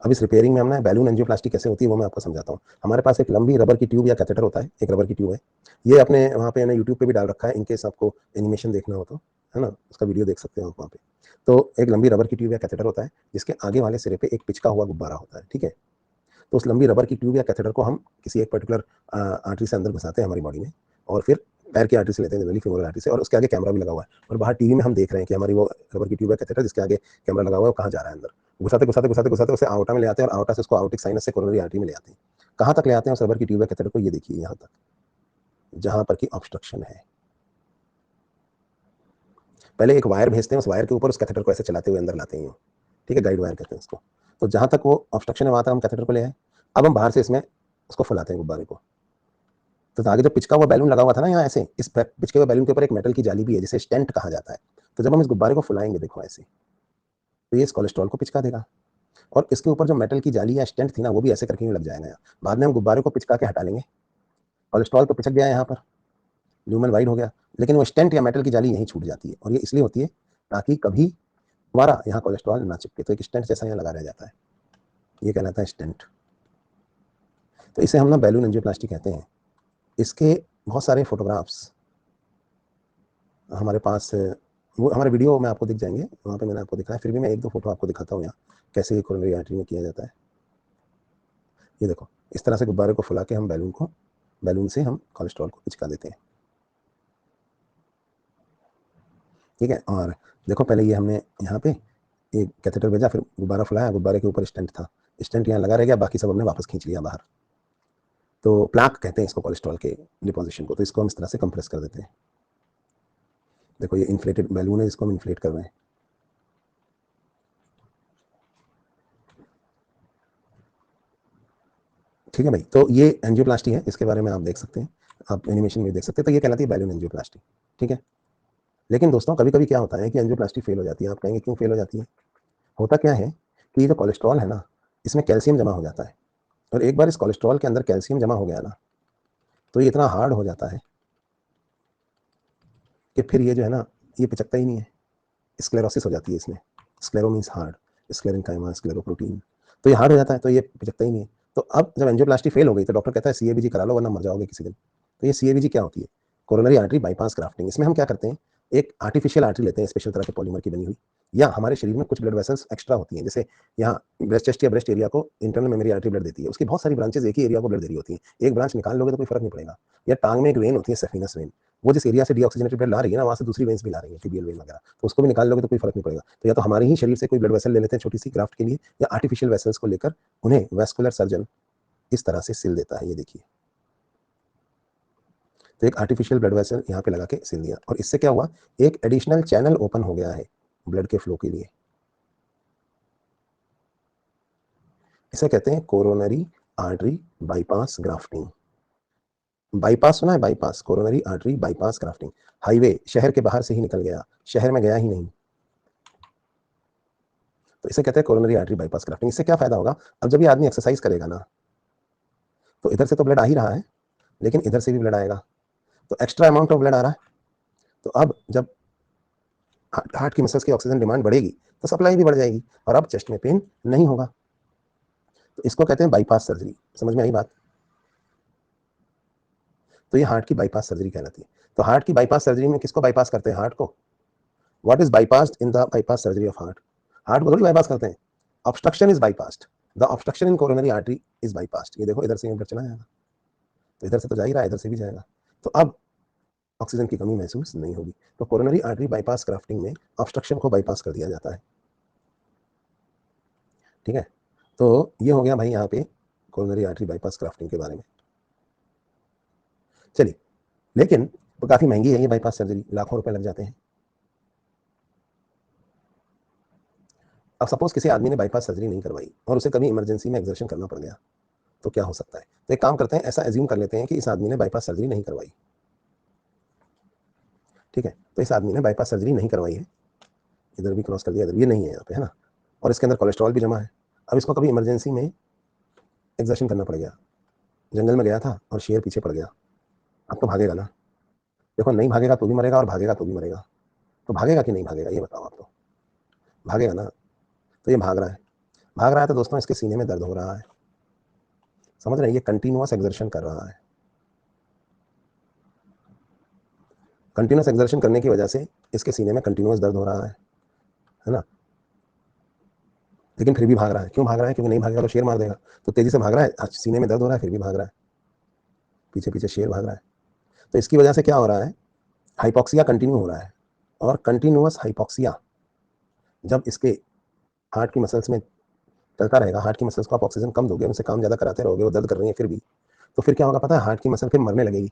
अब इस रिपेयरिंग में हम ना बैलून एंजियोप्लास्टी कैसे होती है वो मैं आपको समझाता हूँ। हमारे पास एक लंबी रबर की ट्यूब या कैथेटर होता है, एक रबर की ट्यूब है, ये अपने वहाँ पे मैंने यूट्यूब पे भी डाल रखा है, इनकेस आपको एनिमेशन देखना हो तो, है ना, उसका वीडियो देख सकते हो आप वहाँ पे। तो एक लंबी रबर की ट्यूब या कैथेटर होता है जिसके आगे वाले सिरे पे एक पिचका हुआ गुब्बारा होता है, ठीक है। तो उस लंबी रबर की ट्यूब या कैथेटर को हम किसी एक पर्टिकुलर आर्टरी से अंदर घुसाते हैं हमारी बॉडी में, और फिर पैर की आर्टरी से लेते हैं जनरली, फीमोरल आर्टरी से, और उसके आगे कैमरा भी लगा हुआ है और बाहर टीवी में हम देख रहे हैं कि हमारी वो रबर की ट्यूब है कैथेटर जिसके आगे कैमरा लगा हुआ है, वो कहाँ जा रहा है अंदर, घुसाते घुसाते घुसाते घुसाते उसे आउटा में ले आते हैं और आउटा से उसको आउटिक साइनस से कोरोनरी आर्टरी में ले आते हैं। कहाँ तक ले आते हैं उस रबर की ट्यूब है कैथेटर को, ये देखिए यहाँ तक, जहां पर की ऑब्स्ट्रक्शन है। पहले एक वायर भेजते हैं, उस वायर के ऊपर उस कैथेटर को ऐसे चलाते हुए अंदर लाते हैं, ठीक है, गाइड वायर कहते हैं उसको। तो जहां तक वो ऑब्स्ट्रक्शन है वहां तक हम कैथेटर को ले आए। अब हम बाहर से इसमें उसको फुलाते हैं गुब्बारे को। तो आगे जो पिचका हुआ बैलून लगा हुआ था ना यहाँ ऐसे, इस पिचके हुए बैलून के ऊपर एक मेटल की जाली भी है जिसे स्टेंट कहा जाता है। तो जब हम इस गुब्बारे को फुलाएंगे देखो ऐसे, तो ये इस कोलेस्ट्रॉल को पिचका देगा और इसके ऊपर जो मेटल की जाली या स्टेंट थी ना वो भी ऐसे करके लग जाएगा यहाँ। बाद में हम गुब्बारे को पिचका के हटा लेंगे, कोलेस्ट्रॉल तो पिचक गया यहाँ पर, ल्यूमेन वाइड हो गया, लेकिन वो स्टेंट या मेटल की जाली यहीं छूट जाती है, और ये इसलिए होती है ताकि कभी दोबारा यहाँ कोलेस्ट्रॉल ना चिपके। तो एक स्टेंट जैसा यहाँ लगा रह जाता है, ये कहलाता है स्टेंट। तो इसे हम ना बैलून एंजियोप्लास्टी कहते हैं। इसके बहुत सारे फोटोग्राफ्स हमारे पास, वो हमारे वीडियो में आपको दिख जाएंगे, वहाँ पे मैंने आपको दिखाया, फिर भी मैं एक दो फोटो आपको दिखाता हूँ यहाँ कैसे कोरोनरी आर्टरी में किया जाता है। ये देखो, इस तरह से गुब्बारे को फुला के हम बैलून से हम कोलेस्ट्रॉल को पिचका देते हैं, ठीक है। और देखो पहले ये हमने यहाँ पे एक कैथेटर भेजा, फिर गुब्बारा फुलाया, गुब्बारे के ऊपर स्टेंट था, स्टेंट यहाँ लगा रह गया, बाकी सब हमने वापस खींच लिया बाहर। तो प्लाक कहते हैं इसको, कोलेस्ट्रॉल के डिपोजिशन को। तो इसको हम इस तरह से कंप्रेस कर देते हैं। देखो ये इन्फ्लेटेड बैलून है, इसको हम इन्फ्लेट कर रहे हैं, ठीक है भाई। तो ये एंजियोप्लास्टी है, इसके बारे में आप देख सकते हैं, आप एनिमेशन में देख सकते हैं। तो ये कहलाती है बैलून एंजियोप्लास्टी, ठीक है। लेकिन दोस्तों कभी कभी क्या होता है कि एंजियोप्लास्टी फेल हो जाती है। आप कहेंगे क्यों फेल हो जाती है? होता क्या है कि ये जो कोलेस्ट्रॉल है ना, इसमें कैल्शियम जमा हो जाता है, और एक बार इस कोलेस्ट्रॉल के अंदर कैल्शियम जमा हो गया ना, तो ये इतना हार्ड हो जाता है कि फिर ये जो है ना, ये पिचकता ही नहीं है, स्क्लेरोसिस हो जाती है इसमें। Sclero means hard, sclerenchyma, scleroprotein. तो ये हार्ड हो जाता है, तो ये पिचकता ही नहीं है। तो अब जब एंजियोप्लास्टी फेल हो गई तो डॉक्टर कहता है सीएबीजी करा लो वरना मर जाओगे किसी दिन। तो ये सीएबीजी क्या होती है? Coronary artery bypass grafting. इसमें हम क्या करते हैं, एक आर्टिफिशियल आर्टरी लेते हैं स्पेशल तरह के पॉलीमर की बनी हुई, या हमारे शरीर में कुछ ब्लड वेसल्स एक्स्ट्रा होती हैं, जैसे यहाँ ब्रेस्ट चेस्ट या ब्रेस्ट एरिया को इंटरनल मेमोरी आर्टरी ब्लड देती है, उसकी बहुत सारी ब्रांचेज एक ही एरिया को ब्लड दे रही होती हैं, एक ब्रांच निकाल लोगे तो कोई फर्क नहीं पड़ेगा। या टांग में एक वेन होती है सेफिनस वेन, वो जिस एरिया से डीऑक्सीजनेटेड ब्लड ला रही है ना, वहाँ से दूसरी वेन्स भी ला रही है, टीबीएल वेन वगैरह, तो उसको भी निकाल लोगे तो कोई फर्क नहीं पड़ेगा। तो या तो हमारे ही शरीर से कोई ब्लड वेसल ले लेते हैं छोटी सी ग्राफ्ट के लिए, या आर्टिफिशियल वेसल्स को लेकर उन्हें वेस्कुलर सर्जन इस तरह से सिल देता है। ये देखिए, तो एक आर्टिफिशियल ब्लड वेसल यहाँ पे लगा के सिल दिया, और इससे क्या हुआ, एक एडिशनल चैनल ओपन हो गया है ब्लड के फ्लो के लिए। इसे कहते हैं coronary artery bypass grafting. Bypass सुना है? Bypass, coronary artery bypass grafting. Highway शहर के बाहर से ही निकल गया, शहर में गया ही नहीं, तो इसे कहते हैं कोरोनरी आर्टरी बाईपास ग्राफ्टिंग। इससे क्या फायदा होगा, अब जब ये आदमी एक्सरसाइज करेगा ना, तो इधर से तो ब्लड आ ही रहा है, लेकिन इधर से भी ब्लड आएगा, तो एक्स्ट्रा अमाउंट ऑफ ब्लड आ रहा है। तो अब जब हार्ट की मसल्स की ऑक्सीजन डिमांड बढ़ेगी तो सप्लाई भी बढ़ जाएगी, और अब चेस्ट में पेन नहीं होगा। तो इसको कहते हैं बाईपास सर्जरी। समझ में आई बात? तो ये हार्ट की बाईपास सर्जरी कहलाती है। तो हार्ट की बाईपास सर्जरी में किसको बाईपास करते हैं? हार्ट को। What is bypassed in the bypass surgery of heart? Heart को थोड़ी बाईपास करते हैं, obstruction is bypassed, the obstruction in coronary artery is bypassed. ये देखो इधर से ब्लड चला जाएगा, तो इधर से तो जा ही रहा है, इधर से भी जाएगा, तो अब ऑक्सीजन की कमी महसूस नहीं होगी। तो कोरोनरी आर्टरी बाईपास ग्राफ्टिंग में ऑब्स्ट्रक्शन को बाईपास कर दिया जाता है, ठीक है। तो ये हो गया भाई यहाँ पे कोरोनरी आर्टरी बाईपास ग्राफ्टिंग के बारे में। चलिए, लेकिन तो काफी महंगी है ये बाईपास सर्जरी, लाखों रुपए लग जाते हैं। अब सपोज किसी आदमी ने बाईपास सर्जरी नहीं करवाई और उसे कभी इमरजेंसी में एक्सर्शन करना पड़ गया, तो क्या हो सकता है? तो एक काम करते हैं, ऐसा एज्यूम कर लेते हैं कि इस आदमी ने बाईपास सर्जरी नहीं करवाई, ठीक है। तो इस आदमी ने बाईपास सर्जरी नहीं करवाई है, इधर भी क्रॉस कर दिया, इधर ये नहीं है यहाँ पे, है ना, और इसके अंदर कोलेस्ट्रॉल भी जमा है। अब इसको कभी इमरजेंसी में एक्सर्शन करना पड़ गया, जंगल में गया था और शेर पीछे पड़ गया, अब तो भागेगा ना? देखो, नहीं भागेगा तो भी मरेगा, और भागेगा तो भी मरेगा। तो भागेगा कि नहीं भागेगा, ये बताओ आप? तो भागेगा ना। तो ये भाग रहा है, भाग रहा है, तो दोस्तों इसके सीने में दर्द हो रहा है, समझ रहे हैं? ये कंटिन्यूअस एक्सर्शन कर रहा है, कंटिन्यूअस एक्सर्शन करने की वजह से इसके सीने में कंटिन्यूअस दर्द हो रहा है ना। लेकिन फिर भी भाग रहा है। क्यों भाग रहा है? क्योंकि नहीं भागेगा तो शेर मार देगा, तो तेजी से भाग रहा है, सीने में दर्द हो रहा है, फिर भी भाग रहा है, पीछे पीछे शेर भाग रहा है। तो इसकी वजह से क्या हो रहा है, हाइपॉक्सिया कंटिन्यू हो रहा है, और कंटिन्यूअस हाइपॉक्सिया जब इसके हार्ट की मसल्स में चलता रहेगा, हार्ट की मसल्स को आप ऑक्सीजन कम दोगे, उनसे काम ज़्यादा कराते रहोगे, वो दर्द कर रही है फिर भी, तो फिर क्या होगा पता है, हार्ट की मसल फिर मरने लगेगी।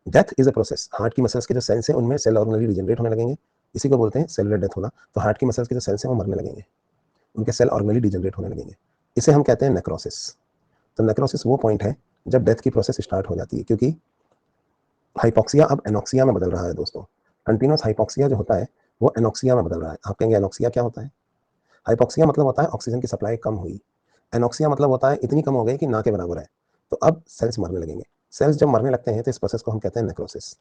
Death is a process. Heart की मसल्स के जो सेल्स हैं उनमें सेल ऑर्गेनली रिजनरेट होने लगेंगे, इसी को बोलते हैं सेलुलर डेथ होना। तो हार्ट की मसल्स के जो सेल्स हैं वो मरने लगेंगे, उनके सेल ऑर्गेनली डिजनरेट होने लगेंगे, इसे हम कहते हैं नेक्रोसिस। तो नेक्रोसिस वो पॉइंट है जब डेथ की प्रोसेस स्टार्ट हो जाती है, क्योंकि हाइपॉक्सिया अब एनॉक्सिया में बदल रहा है दोस्तों। कंटिन्यूस हाइपॉक्सिया जो होता है वो एनॉक्सिया में बदल रहा है। आप कहेंगे एनॉक्सिया क्या होता है? हाइपॉक्सिया मतलब होता है ऑक्सीजन की सप्लाई कम हुई, एनॉक्सिया मतलब होता है इतनी कम हो गई कि ना के बराबर है। तो अब सेल्स मरने लगेंगे। सेल्स जब मरने लगते हैं तो इस प्रोसेस को हम कहते हैं नेक्रोसिस।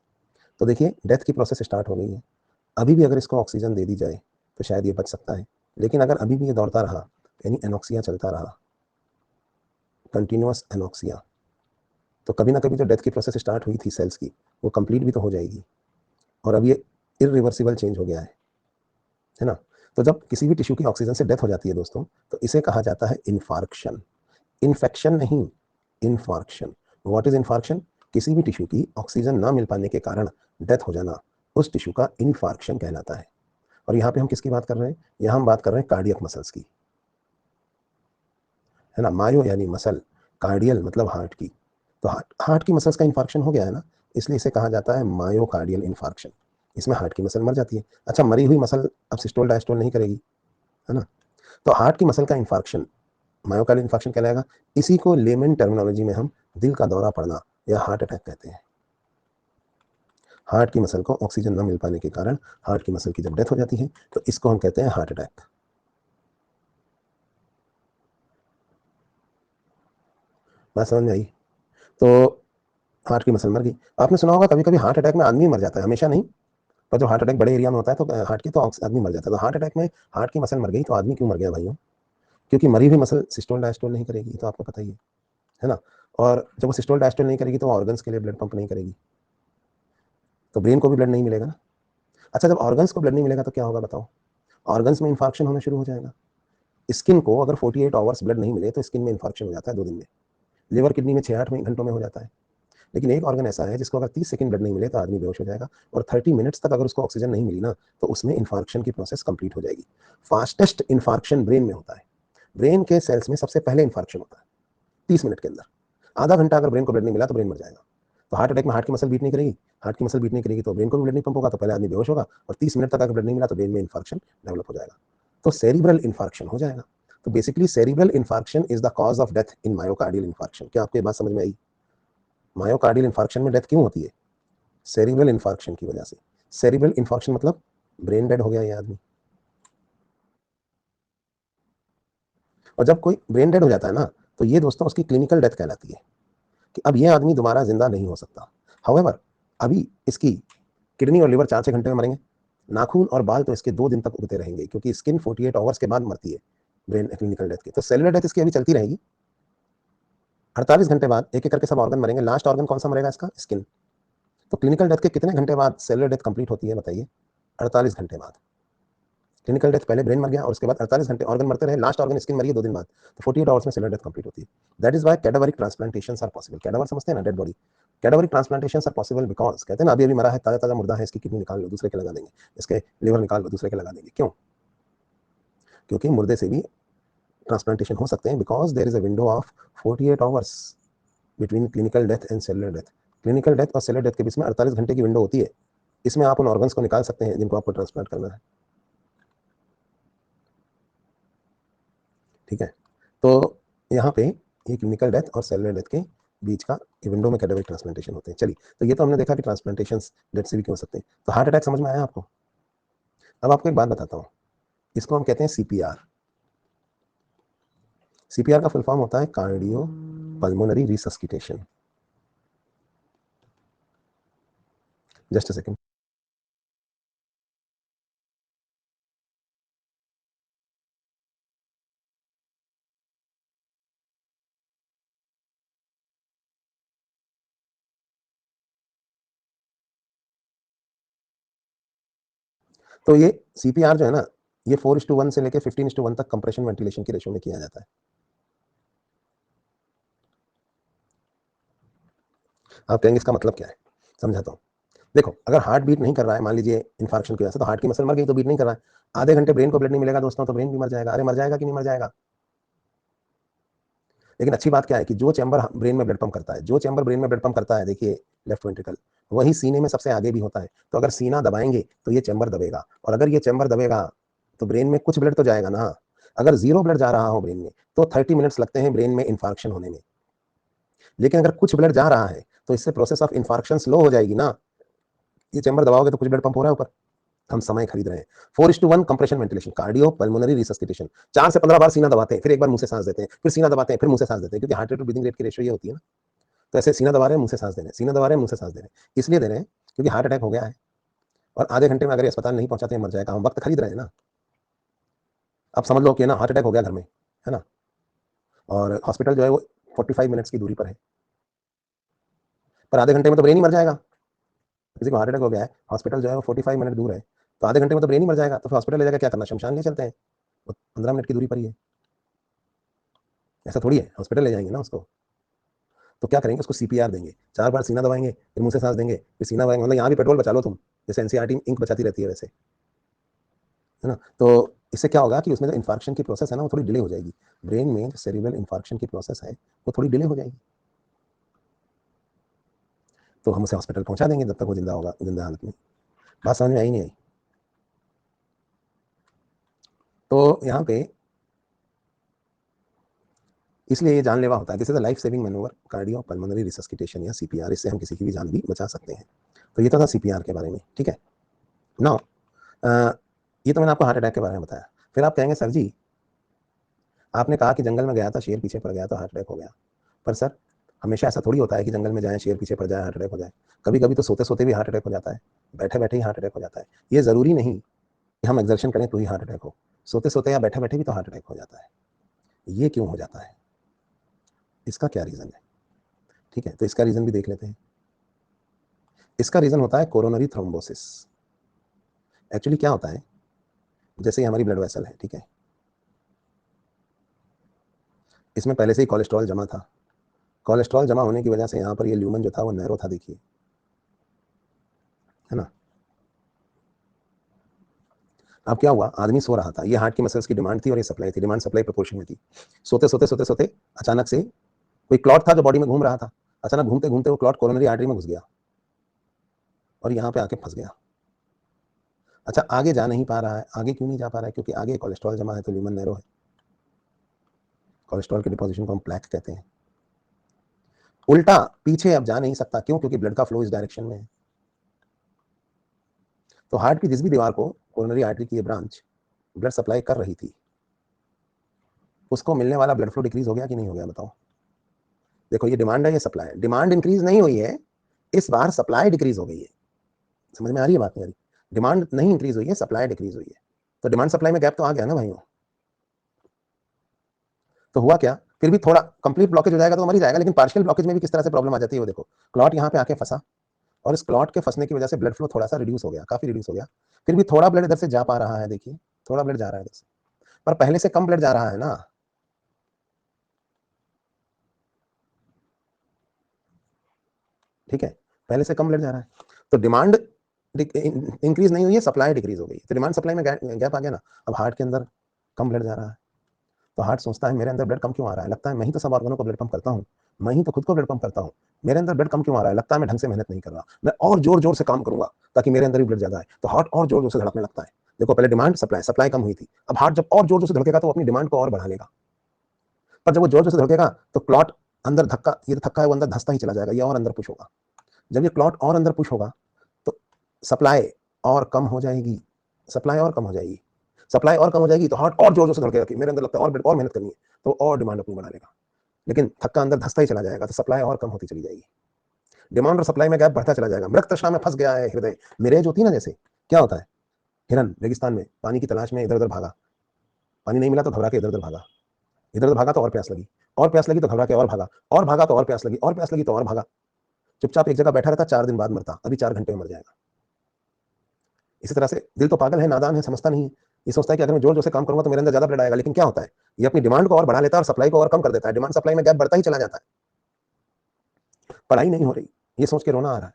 तो देखिए डेथ की प्रोसेस स्टार्ट हो गई है, अभी भी अगर इसको ऑक्सीजन दे दी जाए तो शायद ये बच सकता है, लेकिन अगर अभी भी ये दौड़ता रहा, यानी एनॉक्सिया चलता रहा, कंटिन्यूअस एनॉक्सिया, तो कभी ना कभी जो डेथ की प्रोसेस स्टार्ट हुई थी सेल्स की, वो कंप्लीट भी तो हो जाएगी, और अब ये इरिवर्सिबल चेंज हो गया है ना। तो जब किसी भी टिश्यू की ऑक्सीजन से डेथ हो जाती है दोस्तों, तो इसे कहा जाता है इन्फार्क्शन। इन्फेक्शन नहीं, इन्फार्क्शन। What is infarction? किसी भी टिश्यू की ऑक्सीजन ना मिल पाने के कारण डेथ हो जाना, उस टिश्यू का इन्फार्क्शन कहलाता है। और यहाँ पे हम किसकी बात कर रहे हैं? यहाँ हम बात कर रहे हैं कार्डियक मसल्स की, है ना। मायो यानी मसल, कार्डियल मतलब हार्ट की। तो हार्ट की मसल्स का इन्फार्क्शन हो गया है ना, इसलिए इसे कहा जाता है मायोकार्डियल इन्फार्क्शन। इसमें हार्ट की मसल मर जाती है। अच्छा, मरी हुई मसल अब सिस्टोल डायस्टोल नहीं करेगी, है ना। तो हार्ट की मसल का इन्फार्क्शन मायोकार्डियल इन्फार्क्शन कहलाएगा। इसी को लेमन टर्मिनोलॉजी में हम दिल का दौरा पड़ना या हार्ट अटैक कहते हैं। हार्ट की मसल को ऑक्सीजन न मिल पाने के कारण हार्ट की मसल की जब डेथ हो जाती है तो इसको हम कहते हैं हार्ट अटैक। बात समझ में आई? तो हार्ट की मसल मर गई। आपने सुना होगा कभी कभी हार्ट अटैक में आदमी मर जाता है, हमेशा नहीं, पर जब हार्ट अटैक बड़े एरिया में होता है तो हार्ट के तो आदमी मर जाता है। तो हार्ट अटैक में हार्ट की मसल मर गई तो आदमी क्यों मर गया भाइयों? क्योंकि मरी हुई मसल सिस्टोल डायस्टोल नहीं करेगी, तो आपको पता ही है ना। और जब वो सिस्टोल डायस्टोल नहीं करेगी तो ऑर्गन्स के लिए ब्लड पंप नहीं करेगी, तो ब्रेन को भी ब्लड नहीं मिलेगा ना। अच्छा, जब ऑर्गन्स को ब्लड नहीं मिलेगा तो क्या होगा बताओ? ऑर्गन्स में इन्फार्क्शन होना शुरू हो जाएगा। स्किन को अगर 48 आवर्स ब्लड नहीं मिले तो स्किन में इन्फार्क्शन हो जाता है 2 दिन में। लिवर किडनी में 6-8 घंटों में हो जाता है। लेकिन एक ऑर्गन ऐसा है जिसको अगर 30 सेकंड ब्लड नहीं मिले तो आदमी बेहोश हो जाएगा, और 30 मिनट्स तक अगर उसको ऑक्सीजन नहीं मिली ना तो उसमें इन्फार्क्शन की प्रोसेस कंप्लीट हो जाएगी। फास्टेस्ट इन्फार्क्शन ब्रेन में होता है। ब्रेन के सेल्स में सबसे पहले इन्फार्क्शन होता है 30 मिनट के अंदर। आधा घंटा अगर ब्रेन को ब्लड नहीं मिला तो ब्रेन मर जाएगा। तो हार्ट अटैक में हार्ट की मसल बीट नहीं करेगी, हार्ट की मसल बीट नहीं करेगी तो ब्रेन को भी ब्लड नहीं पंप होगा, तो पहले आदमी बेहोश होगा, और 30 मिनट तक अगर ब्लड नहीं मिला तो ब्रेन में इन्फार्क्शन डेवलप हो जाएगा, तो सेरिब्रल इन्फार्क्शन हो जाएगा। तो basically cerebral infarction is the cause of death in myocardial infarction. क्या आपको ये बात समझ में आई? मायोकार्डियल इन्फार्क्शन में डेथ क्यों होती है? सेरिब्रल इन्फार्क्शन की वजह से। सेरिब्रल इन्फार्क्शन मतलब ब्रेन डेड हो गया ये आदमी। और जब कोई ब्रेन डेड हो जाता है ना, तो ये दोस्तों उसकी क्लिनिकल डेथ कहलाती है, कि अब ये आदमी दोबारा जिंदा नहीं हो सकता। हाउएवर अभी इसकी किडनी और लिवर 4-6 घंटे में मरेंगे, नाखून और बाल तो इसके 2 दिन तक उगते रहेंगे, क्योंकि स्किन 48 आवर्स के बाद मरती है ब्रेन क्लिनिकल डेथ की। तो सेलुलर डेथ इसकी अभी चलती रहेगी। 48 घंटे बाद एक एक करके सब ऑर्गन मरेंगे, लास्ट ऑर्गन कौन सा मरेगा इसका? स्किन। तो क्लिनिकल डेथ के कितने घंटे बाद सेलुलर डेथ कंप्लीट होती है बताइए? 48 घंटे बाद। क्लिनिकल डेथ पहले ब्रेन मर गया और उसके बाद 48 घंटे ऑर्गन मरते रहे, लास्ट ऑर्गन स्किन मरी है 2 दिन बाद, तो 48 आवर्स में सेलुलर डेथ कंप्लीट होती है। That is why cadaveric transplantations are possible. Cadaver समझते हैं ना, dead body. Cadaveric transplantations are possible because कहते हैं ना, अभी अभी मरा है, ताजा ताजा मुर्दा है, इसकी किडनी निकाल लो दूसरे के लगा देंगे, इसके लिवर निकाल लो दूसरे के लगा देंगे। क्यों? क्योंकि मुर्दे से भी ट्रांसप्लांटेशन हो सकते हैं, because there is a window of 48 hours between clinical death and cellular death. Clinical death और सेलुलर डेथ के बीच में 48 घंटे की विंडो होती है। इसमें आप उन ऑर्गन्स को निकाल सकते हैं जिनको आपको ट्रांसप्लांट करना है। ठीक है, तो यहाँ पे ये क्लिनिकल डेथ और सेलुलर डेथ के बीच का विंडो में कैडावरिक ट्रांसप्लांटेशन होते हैं। चलिए, तो ये तो हमने देखा कि ट्रांसप्लांटेशन डेथ से भी क्यों हो सकते हैं। तो हार्ट अटैक समझ में आया आपको? अब आपको एक बात बताता हूँ, इसको हम कहते हैं सीपीआर। सीपीआर का फुल फॉर्म होता है cardio pulmonary resuscitation. Just a second. तो ये सीपीआर जो है ना, ये 4:1 से लेकर 15:1 तक कंप्रेशन वेंटिलेशन की रेशो में किया जाता है। आप कहेंगे इसका मतलब क्या है? समझाता हूँ। देखो, अगर हार्ट बीट नहीं कर रहा है, मान लीजिए इन्फार्क्शन की वजह से, तो हार्ट की मसल मर गई तो बीट नहीं कर रहा है। आधे घंटे ब्रेन को ब्लड नहीं मिलेगा दोस्तों, तो ब्रेन भी मर जाएगा। अरे मर जाएगा कि नहीं मर जाएगा? लेकिन अच्छी बात क्या है कि जो चैम्बर ब्रेन में ब्लड पंप करता है, जो चैम्बर ब्रेन में ब्लड पंप करता है, देखिए लेफ्ट वेंट्रिकल, वही सीने में सबसे आगे भी होता है। तो अगर सीना दबाएंगे तो ये चैम्बर दबेगा, और अगर ये चैम्बर दबेगा तो ब्रेन में कुछ ब्लड तो जाएगा ना। अगर जीरो ब्लड जा रहा हो ब्रेन में तो 30 मिनट्स लगते हैं ब्रेन में इन्फार्क्शन होने में। लेकिन अगर कुछ ब्लड जा रहा है तो इससे प्रोसेस ऑफ इन्फार्क्शन स्लो हो जाएगी ना। ये चैम्बर दबाओगे तो कुछ ब्लड पंप हो रहा है ऊपर। हम समय खरीद रहे हैं। 4:1 कंप्रेशन वेंटिलेशन, कार्डियो पल्मोनरी रिसस्सिटेशन। 4 से 15 बार सीना दबाते हैं, फिर एक बार मुंह से सांस देते हैं, फिर सीना दबाते हैं, फिर मुंह से सांस देते हैं, क्योंकि heart rate to breathing rate की रेशियो ये होती है ना। तो ऐसे सीना दबा रहे हैं, मुंह से सांस दे रहे हैं, सीना दबा रहे हैं, मुंह से सांस दे रहे हैं। इसलिए दे रहे हैं क्योंकि हार्ट अटैक हो गया है, और आधे घंटे में अगर अस्पताल नहीं पहुंचाते हैं मर जाएगा। हम वक्त खरीद रहे हैं ना। अब समझ लो कि ना हार्ट अटैक हो गया घर में, है ना, और हॉस्पिटल जो है वो 45 मिनट्स की दूरी पर है, पर आधे घंटे में तो ब्रेन ही मर जाएगा। किसी को हार्ट अटैक हो गया है, हॉस्पिटल जो है वो 45 मिनट दूर है, तो आधे घंटे में तो ब्रेन ही मर जाएगा। तो फिर हॉस्पिटल ले जाकर क्या करना, शमशान ले चलते हैं, वो 15 मिनट की दूरी पर ही है। ऐसा थोड़ी है, हॉस्पिटल ले जाएंगे ना उसको। तो क्या करेंगे, उसको सीपीआर देंगे, 4 बार सीना दबाएंगे, फिर मुंह से सांस देंगे, फिर सीना दबाएंगे। मतलब यहाँ भी पेट्रोल बचा लो तुम, जैसे एनसीईआरटी इंक बचाती रहती है वैसे, है ना। तो इससे क्या होगा कि उसमें जो इन्फार्क्शन की प्रोसेस है ना वो थोड़ी डिले हो जाएगी। ब्रेन में जो सेरिब्रल इन्फार्क्शन की प्रोसेस है वो थोड़ी डिले हो जाएगी। तो हम उसे हॉस्पिटल पहुंचा देंगे जब तक वो जिंदा होगा, जिंदा हालत में। बात समझ में आई नहीं आई? तो यहाँ पे इसलिए ये जानलेवा होता है। This is a life saving manoeuvre, cardio pulmonary resuscitation या सीपीआर। इससे हम किसी की भी जान भी बचा सकते हैं। तो ये तो था सीपीआर के बारे में, ठीक है। नाउ ये तो मैंने आपको हार्ट अटैक के बारे में बताया। फिर आप कहेंगे सर जी आपने कहा कि जंगल में गया था, शेर पीछे पड़ गया तो हार्ट अटैक हो गया। पर सर हमेशा ऐसा थोड़ी होता है कि जंगल में जाए, शेर पीछे पड़ जाए, हार्ट अटैक हो जाए। कभी कभी तो सोते सोते भी हार्ट अटैक हो जाता है, बैठे बैठे ही हार्ट अटैक हो जाता है। ये जरूरी नहीं कि हम एक्सर्शन करें तो ही हार्ट अटैक हो। सोते सोते या बैठे बैठे भी तो हार्ट अटैक हो जाता है। ये क्यों हो जाता है, इसका क्या रीजन है? ठीक है, तो इसका रीजन भी देख लेते हैं। इसका रीजन होता है कोरोनरी थ्रोम्बोसिस। एक्चुअली क्या होता है, जैसे हमारी ब्लड वेसल है, ठीक है, इसमें पहले से ही कोलेस्ट्रॉल जमा था। कोलेस्ट्रॉल जमा होने की वजह से यहाँ पर ये ल्यूमन जो था वो नैरो था, देखिए, है ना। अब क्या हुआ, आदमी सो रहा था, ये हार्ट की मसल्स की डिमांड थी और ये सप्लाई थी, डिमांड सप्लाई प्रोपोर्शन में थी। सोते सोते सोते सोते अचानक से कोई क्लॉट था जो बॉडी में घूम रहा था, अचानक घूमते घूमते वो क्लॉट कोरोनरी आर्टरी में घुस गया और यहाँ पे आके फंस गया। अच्छा, आगे जा नहीं पा रहा है। आगे क्यों नहीं जा पा रहा है? क्योंकि आगे कोलेस्ट्रॉल जमा है, तो ल्यूमन नैरो है। कोलेस्ट्रॉल के डिपोजिशन को हम प्लैक कहते हैं। उल्टा पीछे अब जा नहीं सकता, क्यों? क्योंकि ब्लड का फ्लो इस डायरेक्शन में है। तो हार्ट की जिस भी दीवार को कोरोनरी आर्टरी की ये ब्रांच ब्लड सप्लाई कर रही थी, उसको मिलने वाला ब्लड फ्लो डिक्रीज हो गया कि नहीं हो गया, बताओ। देखो, ये डिमांड है, ये सप्लाई है। डिमांड इंक्रीज नहीं हुई है, इस बार सप्लाई डिक्रीज हो गई है। समझ में आ रही है बात? नहीं आ रही? डिमांड नहीं इंक्रीज हुई है, सप्लाई डिक्रीज हुई है। तो डिमांड सप्लाई में गैप तो आ गया ना भाइयों। तो हुआ क्या, फिर भी थोड़ा कंप्लीट ब्लॉकेज हो जाएगा तो मर ही जाएगा, लेकिन पार्शियल ब्लॉकेज में भी किस तरह से प्रॉब्लम आ जाती है वो देखो। क्लॉट यहाँ पे आके फंसा और इस क्लॉट के फंसने की वजह से ब्लड फ्लो थोड़ा सा रिड्यूस हो गया, काफी रिड्यूस हो गया। फिर भी थोड़ा ब्लड इधर से जा पा रहा है, देखिए थोड़ा ब्लड जा रहा है इधर से, पर पहले से कम ब्लड जा रहा है ना। ठीक है, पहले से कम ब्लड जा रहा है। तो डिमांड इंक्रीज नहीं हुई है, सप्लाई डिक्रीज हो गई। तो डिमांड सप्लाई में गैप आ गया ना। अब हार्ट के अंदर कम ब्लड जा रहा है, तो हार्ट सोचता है मेरे अंदर ब्लड कम क्यों आ रहा है, लगता है मैं ही तो सब ऑर्गनों को ब्लड पंप करता हूँ, मैं ही तो खुद को ब्लड पंप करता हूँ, मेरे अंदर ब्लड कम क्यों आ रहा है, लगता है मैं ढंग से मेहनत नहीं कर रहा, मैं और जोर जोर से काम करूंगा ताकि मेरे अंदर भी ब्लड ज्यादा आए। तो हार्ट और जोर जोर से धड़कने लगता है। देखो, पहले डिमांड सप्लाई, सप्लाई कम हुई थी, अब हार्ट जब और जोर जोर से धड़केगा तो वो अपनी डिमांड को और बढ़ा लेगा। पर जब वो जोर जोर से धड़केगा तो क्लॉट अंदर धक्का, ये धक्का है वो अंदर धंसता ही चला जाएगा, ये और अंदर पुश होगा। जब ये क्लॉट और अंदर पुश होगा तो सप्लाई और कम हो जाएगी, सप्लाई और कम हो जाएगी, सप्लाई और कम हो जाएगी, तो हार्ट और जोर जोर से धड़केगा कि मेरे अंदर लगता है और मेहनत करनी है, तो और डिमांड अपनी बढ़ा लेगा। लेकिन थक्का अंदर धंसता ही चला जाएगा, तो सप्लाई और कम होती चली जाएगी, डिमांड और सप्लाई में गैप बढ़ता चला जाएगा। मृत तृष्णा में फंस गया है हृदय, मिरेज होती है ना, जैसे क्या होता है, हिरन रेगिस्तान में पानी की तलाश में इधर उधर भागा, पानी नहीं मिला तो घबरा के इधर उधर भागा, इधर उधर भागा तो और प्यास लगी, और प्यास लगी तो घबरा के और भागा, और भागा तो और प्यास लगी, और प्यास लगी तो और भागा। चुपचाप एक जगह बैठा रहता, 4 दिन बाद मरता, अभी 4 घंटे में मर जाएगा। इसी तरह से दिल तो पागल है, नादान है, समझता नहीं, ये सोचता है कि अगर मैं जोर जोर से काम करूंगा तो मेरे अंदर ज्यादा ब्लड आएगा। लेकिन क्या होता है, ये अपनी डिमांड को और बढ़ा लेता है और सप्लाई को और कम कर देता है, डिमांड सप्लाई में गैप बढ़ता ही चला जाता है। पढ़ाई नहीं हो रही, ये सोच के रोना आ रहा है,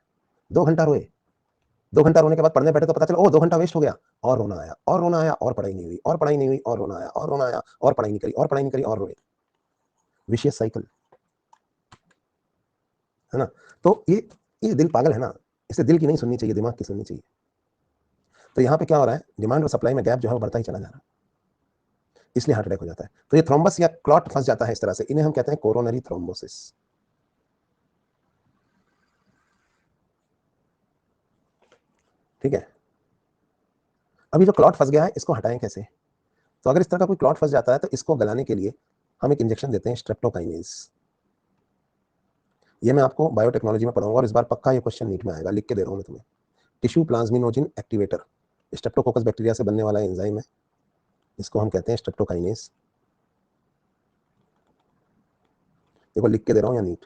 2 घंटा रोए, 2 घंटा रोने के बाद पढ़ने बैठे तो पता चला, ओ 2 घंटा वेस्ट हो गया, और रोना आया, और रोना आया, और पढ़ाई नहीं हुई, और पढ़ाई नहीं हुई, और रोना आया, और रोना आया, और पढ़ाई नहीं करी, और पढ़ाई नहीं करी, और रोए। विशियस साइकिल, है ना? तो ये दिल पागल है ना, इसे दिल की नहीं सुननी चाहिए, दिमाग की सुननी चाहिए। तो यहाँ पे क्या हो रहा है, डिमांड और सप्लाई में गैप जो है वो बढ़ता ही चला जा रहा है, इसलिए हार्ट अटैक हो जाता है। तो ये थ्रोम्बस या क्लॉट फंस जाता है इस तरह से, इन्हें हम कहते हैं कोरोनरी थ्रोम्बोसिस। ठीक है, अभी जो क्लॉट फंस गया है इसको हटाएं कैसे? तो अगर इस तरह का कोई क्लॉट फंस जाता है तो इसको गलाने के लिए हम एक इंजेक्शन देते हैं, स्ट्रेप्टोकाइनेज। ये मैं आपको बायोटेक्नोलॉजी में पढ़ाऊंगा और इस बार पक्का ये क्वेश्चन नीट में आएगा, लिख के दे रहा हूं मैं तुम्हें। Tissue plasminogen activator, Streptococcus bacteria से बनने वाला एंजाइम है, इसको हम कहते हैं स्ट्रेप्टोकाइनेज। देखो लिख के दे रहा हूं या नीट।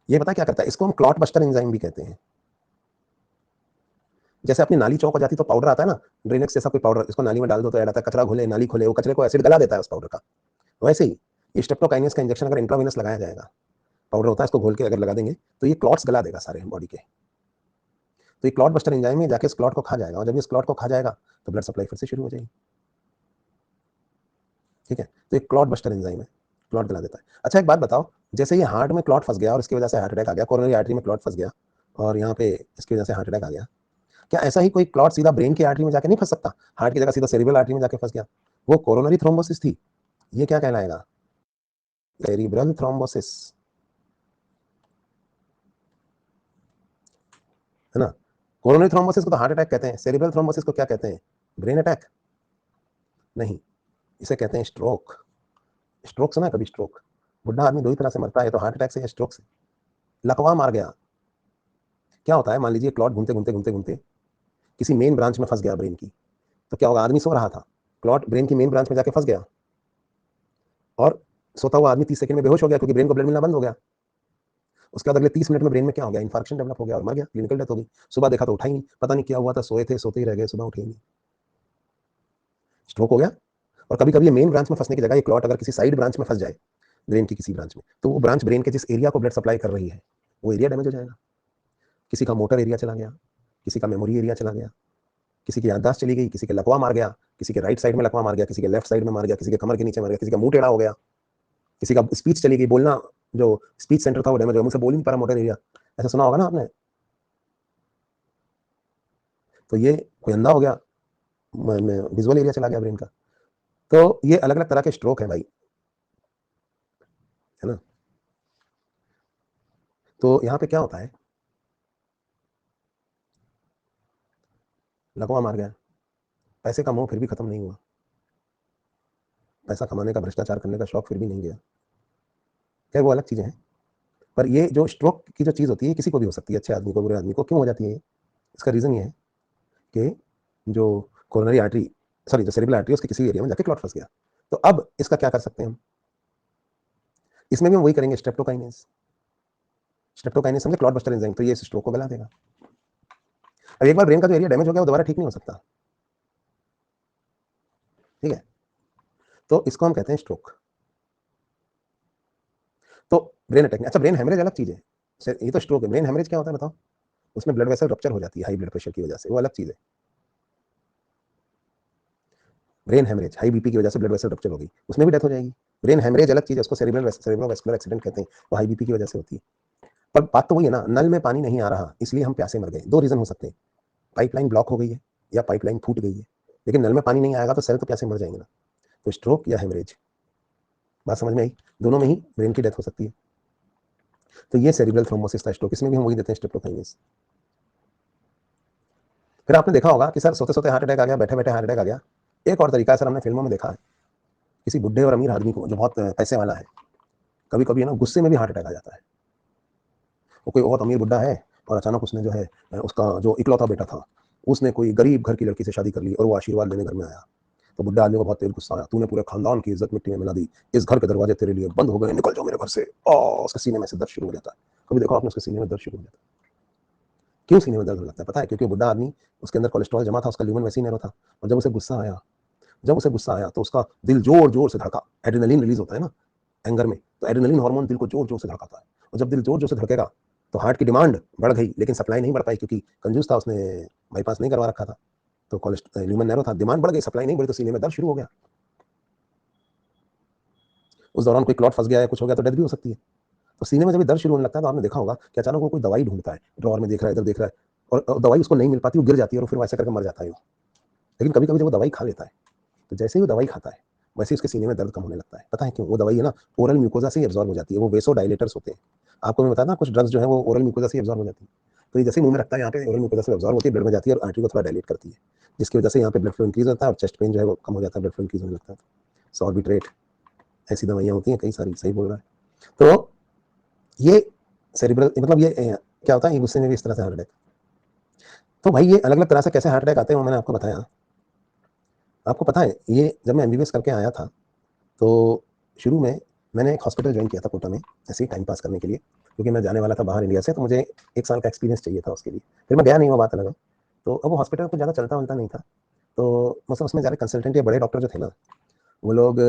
ये पता क्या करता है, इसको हम क्लॉट बस्टर एंजाइम भी कहते हैं। जैसे अपनी नाली चौक हो जाती तो पाउडर आता है ना, ड्रेनेक्स जैसा कोई पाउडर, इसको नाली में डाल दो तो ऐड आता है, कचरा घुले नाली खुले, वो कचरे को एसिड गला देता है उस पाउडर का। वैसे ही ये स्ट्रेप्टोकाइनेज का इंजेक्शन अगर इंट्रावेनस लगाया जाएगा, पाउडर होता है, इसको घोल के अगर लगा देंगे तो ये क्लॉट्स गला देगा सारे बॉडी के। तो ये क्लॉट बस्टर एंजाइम में जाके इस क्लॉट को खा जाएगा, और जब इस क्लॉट को खा जाएगा तो ब्लड सप्लाई फिर से शुरू हो जाएगी। ठीक है, तो एक क्लॉट बस्टर एंजाइम है, क्लॉट गला देता है। अच्छा एक बात बताओ, जैसे ये हार्ट में क्लॉट फंस गया और इसकी वजह से हार्ट अटैक आ गया, कोरोनरी आर्टरी में क्लॉट फंस गया और यहाँ पे इसकी वजह से हार्ट अटैक आ गया, क्या ऐसा ही कोई क्लॉट सीधा ब्रेन की आर्टरी में जाके नहीं फंस सकता? हार्ट की जगह सीधा सेरिब्रल आर्टरी में जाके फंस गया, वो कोरोनरी थ्रोम्बोसिस थी। ये क्या कहलाएगा? सेरिब्रल थ्रोम्बोसिस, है ना? कोरोनरी थ्रोम्बोसिस को तो हार्ट अटैक कहते हैं, सेरिब्रल थ्रोम्बोसिस को क्या कहते हैं? Brain attack? नहीं, इसे कहते हैं स्ट्रोक। स्ट्रोक सुना है कभी? स्ट्रोक, बुढ़ा आदमी दो ही तरह से मरता है, तो हार्ट अटैक से या स्ट्रोक से। लकवा मार गया, क्या होता है, मान लीजिए क्लॉट घूमते घूमते घूमते घूमते किसी मेन ब्रांच में फंस गया ब्रेन की, तो क्या होगा, आदमी सो रहा था, क्लॉट ब्रेन की मेन ब्रांच में जाके फंस गया और सोता हुआ आदमी 30 सेकंड में बेहोश हो गया क्योंकि ब्रेन को ब्लड मिलना बंद हो गया। उसके बाद अगले 30 मिनट में ब्रेन में क्या हो गया, इंफार्क्शन डेवलप हो गया और मर गया, क्लिनिकल डेथ हो गई। सुबह देखा तो उठा ही नहीं, पता नहीं क्या हुआ था, सोए थे सोते ही रह गए, सुबह उठे ही नहीं, स्ट्रोक हो गया। और कभी कभी ये मेन ब्रांच में फंसने की जगह ये क्लॉट अगर किसी साइड ब्रांच में फंस जाए, ब्रेन की किसी ब्रांच में, तो वो ब्रांच ब्रेन के जिस एरिया को ब्लड सप्लाई कर रही है वो एरिया डैमेज हो जाएगा। किसी का मोटर एरिया चला गया, किसी का मेमोरी एरिया चला गया, किसी की याददाश्त चली गई, किसी के लकवा मार गया, किसी के राइट साइड में लकवा मार गया, किसी के लेफ्ट साइड में मार गया, किसी के कमर के नीचे मार गया, किसी का मुंह टेढ़ा हो गया, किसी का स्पीच चली गई, बोलना जो स्पीच सेंटर था वो डैमेज हो गया, मुझसे बोल ही नहीं पा रहा, मोटर एरिया, ऐसा सुना होगा ना आपने। तो ये कोई अंधा हो गया, विजुअल एरिया चला गया ब्रेन का। तो ये अलग अलग तरह के स्ट्रोक है भाई, है ना? तो यहाँ पे क्या होता है, लकवा मार गया, पैसे का मोह फिर भी खत्म नहीं हुआ, पैसा कमाने का, भ्रष्टाचार करने का शौक फिर भी नहीं गया, क्या वो अलग चीजें हैं। पर ये जो स्ट्रोक की जो चीज होती है किसी को भी हो सकती है, अच्छे आदमी को, बुरे आदमी को, क्यों हो जाती है? इसका रीजन ये है कि जो कोरोनरी आर्टरी, सॉरी जो सेरिब्रल आर्टरी, उसके किसी एरिया में जाके क्लॉट फंस गया। तो अब इसका क्या कर सकते हैं हम? इसमें भी हम वही करेंगे, स्ट्रेप्टोकाइनेज। स्ट्रेप्टोकाइनेज समझे, क्लॉट बस्टर एंजाइम, तो ये स्ट्रोक को गला देगा। अब एक बार ब्रेन का जो एरिया डैमेज हो गया वो दोबारा ठीक नहीं हो सकता, ठीक है? तो इसको हम कहते हैं स्ट्रोक। तो ब्रेन अटैक, अच्छा ब्रेन हेमरेज अलग चीज है, ये तो स्ट्रोक है, ब्रेन हेमरेज क्या होता है बताओ? उसमें ब्लड वेसल रप्चर हो जाती है हाई ब्लड प्रेशर की वजह से, वो अलग चीज है। ब्रेन हेमरेज, हाई बीपी की वजह से ब्लड वेसल रप्चर हो गई, उसमें भी डेथ हो जाएगी। ब्रेन हेमरेज अलग चीज है, उसको सेरेब्रोवास्कुलर एक्सीडेंट कहते हैं, वो हाई बीपी की वजह से होती है। पर बात तो वही है ना, नल में पानी नहीं आ रहा इसलिए हम प्यासे मर गए, दो रीजन हो सकते हैं, पाइपलाइन ब्लॉक हो गई है या पाइपलाइन फूट गई है, लेकिन नल में पानी नहीं आएगा तो सेल तो प्यासे मर जाएंगे ना। तो स्ट्रोक या हेमरेज, बात समझ में आई? दोनों में ही ब्रेन की डेथ हो सकती है। तो ये सेरिब्रल थ्रोम्बोसिस था स्ट्रोक, इसमें भी हम वही देते हैं, स्ट्रेप्टोकाइनेज। फिर आपने देखा होगा कि सर सोते सोते हार्ट अटैक आ गया, बैठे बैठे हार्ट अटैक आ गया। एक और तरीका है सर, हमने फिल्मों में देखा है, किसी बुढ़े और अमीर आदमी को जो बहुत पैसे वाला है, कभी कभी ना गुस्से में भी हार्ट अटैक आ जाता है। वो कोई बहुत अमीर बुढ़ा है और अचानक उसने जो है उसका जो इकलौता बेटा था उसने कोई गरीब घर की लड़की से शादी कर ली और वो आशीर्वाद लेने घर में आया, तो बुढ़ा आदमी को बहुत तेज गुस्सा आया, तूने पूरे खानदान की इज्जत मिट्टी में मिला दी, इस घर के दरवाजे तेरे लिए बंद हो गए, निकल जाओ मेरे घर से। और उसके सीने में से दर्द शुरू हो जाता है, कभी देखो आपने उसके सीने में दर्द शुरू हो जाता है। क्यों सीने में दर्द हो जाता है पता है? क्योंकि बुढ़ा आदमी, उसके अंदर कोलेस्ट्रॉल जमा था, उसका ल्यूमन वैसी नैरो था, और जब उसे गुस्सा आया तो उसका दिल जोर जोर से धड़का, एड्रेनलिन रिलीज होता है ना एंगर में, तो एड्रेनलिन हार्मोन दिल को जोर जोर से धड़काता है, और जब दिल जोर जोर से धड़केगा तो हार्ट की डिमांड बढ़ गई लेकिन सप्लाई नहीं बढ़ पाई क्योंकि कंजूस था, उसने बाईपास नहीं करवा रखा था, तो ल्यूमन नैरो था, डिमांड बढ़ गई, सप्लाई नहीं बढ़ी तो सीने में दर्द शुरू हो गया। उस दौरान कोई क्लॉट फंस गया है, कुछ हो गया तो डेथ भी हो सकती है। तो सीने में जब दर्द शुरू होने लगता है तो आपने देखा होगा कि अचानक वो कोई दवाई ढूंढता है, ड्रॉर में देख रहा है, इधर देख रहा है, और दवाई उसको नहीं मिल पाती, वो गिर जाती है और फिर वैसे करके मर जाता है। लेकिन कभी कभी जब वो दवाई खा लेता है तो जैसे ही वो दवाई खाता है वैसे ही उसके सीने में दर्द कम होने लगता है। पता है क्यों? वो दवाई है ना, ओरल म्यूकोजा से ही एब्जॉर्ब हो जाती है, वो वेसो डायलेटर्स होते हैं। आपको मैं बताया ना, कुछ ड्रग्स जो है वो ओरल म्यूकोजा से एब्जॉर्ब हो जाती है। तो ये जैसे मुंह में रखता है, यहाँ पे ओरल म्यूकोजा से एब्जॉर्ब होती है, ब्लड में जाती है और आर्टरी को थोड़ा डायलेट करती है, जिसकी वजह से यहाँ पे ब्लड फ्लो इंक्रीज होता है और चेस्ट पेन जो है वो कम हो जाता है, ब्लड फ्लो इंक्रीज होने लगता है। सॉर्बिट्रेट, ऐसी दवाइयाँ होती हैं कई सारी, सही बोल रहा है। तो ये सेरिब्रल मतलब ये क्या होता है, ये गुस्से में भी इस तरह से हार्ट अटैक। तो भाई ये अलग अलग तरह से कैसे हार्ट अटैक आते हैं वो मैंने आपको बताया। आपको पता है, ये जब मैं एमबीबीएस करके आया था तो शुरू में मैंने एक हॉस्पिटल ज्वाइन किया था कोटा में, ऐसे ही टाइम पास करने के लिए, क्योंकि मैं जाने वाला था बाहर इंडिया से, तो मुझे 1 साल का एक्सपीरियंस चाहिए था उसके लिए। फिर मैं गया नहीं, वो बात अलग है। तो अब वो हॉस्पिटल कुछ ज़्यादा चलता वलता नहीं था, तो मतलब उसमें ज़्यादा कंसल्टेंट या बड़े डॉक्टर जो थे ना, वो लोग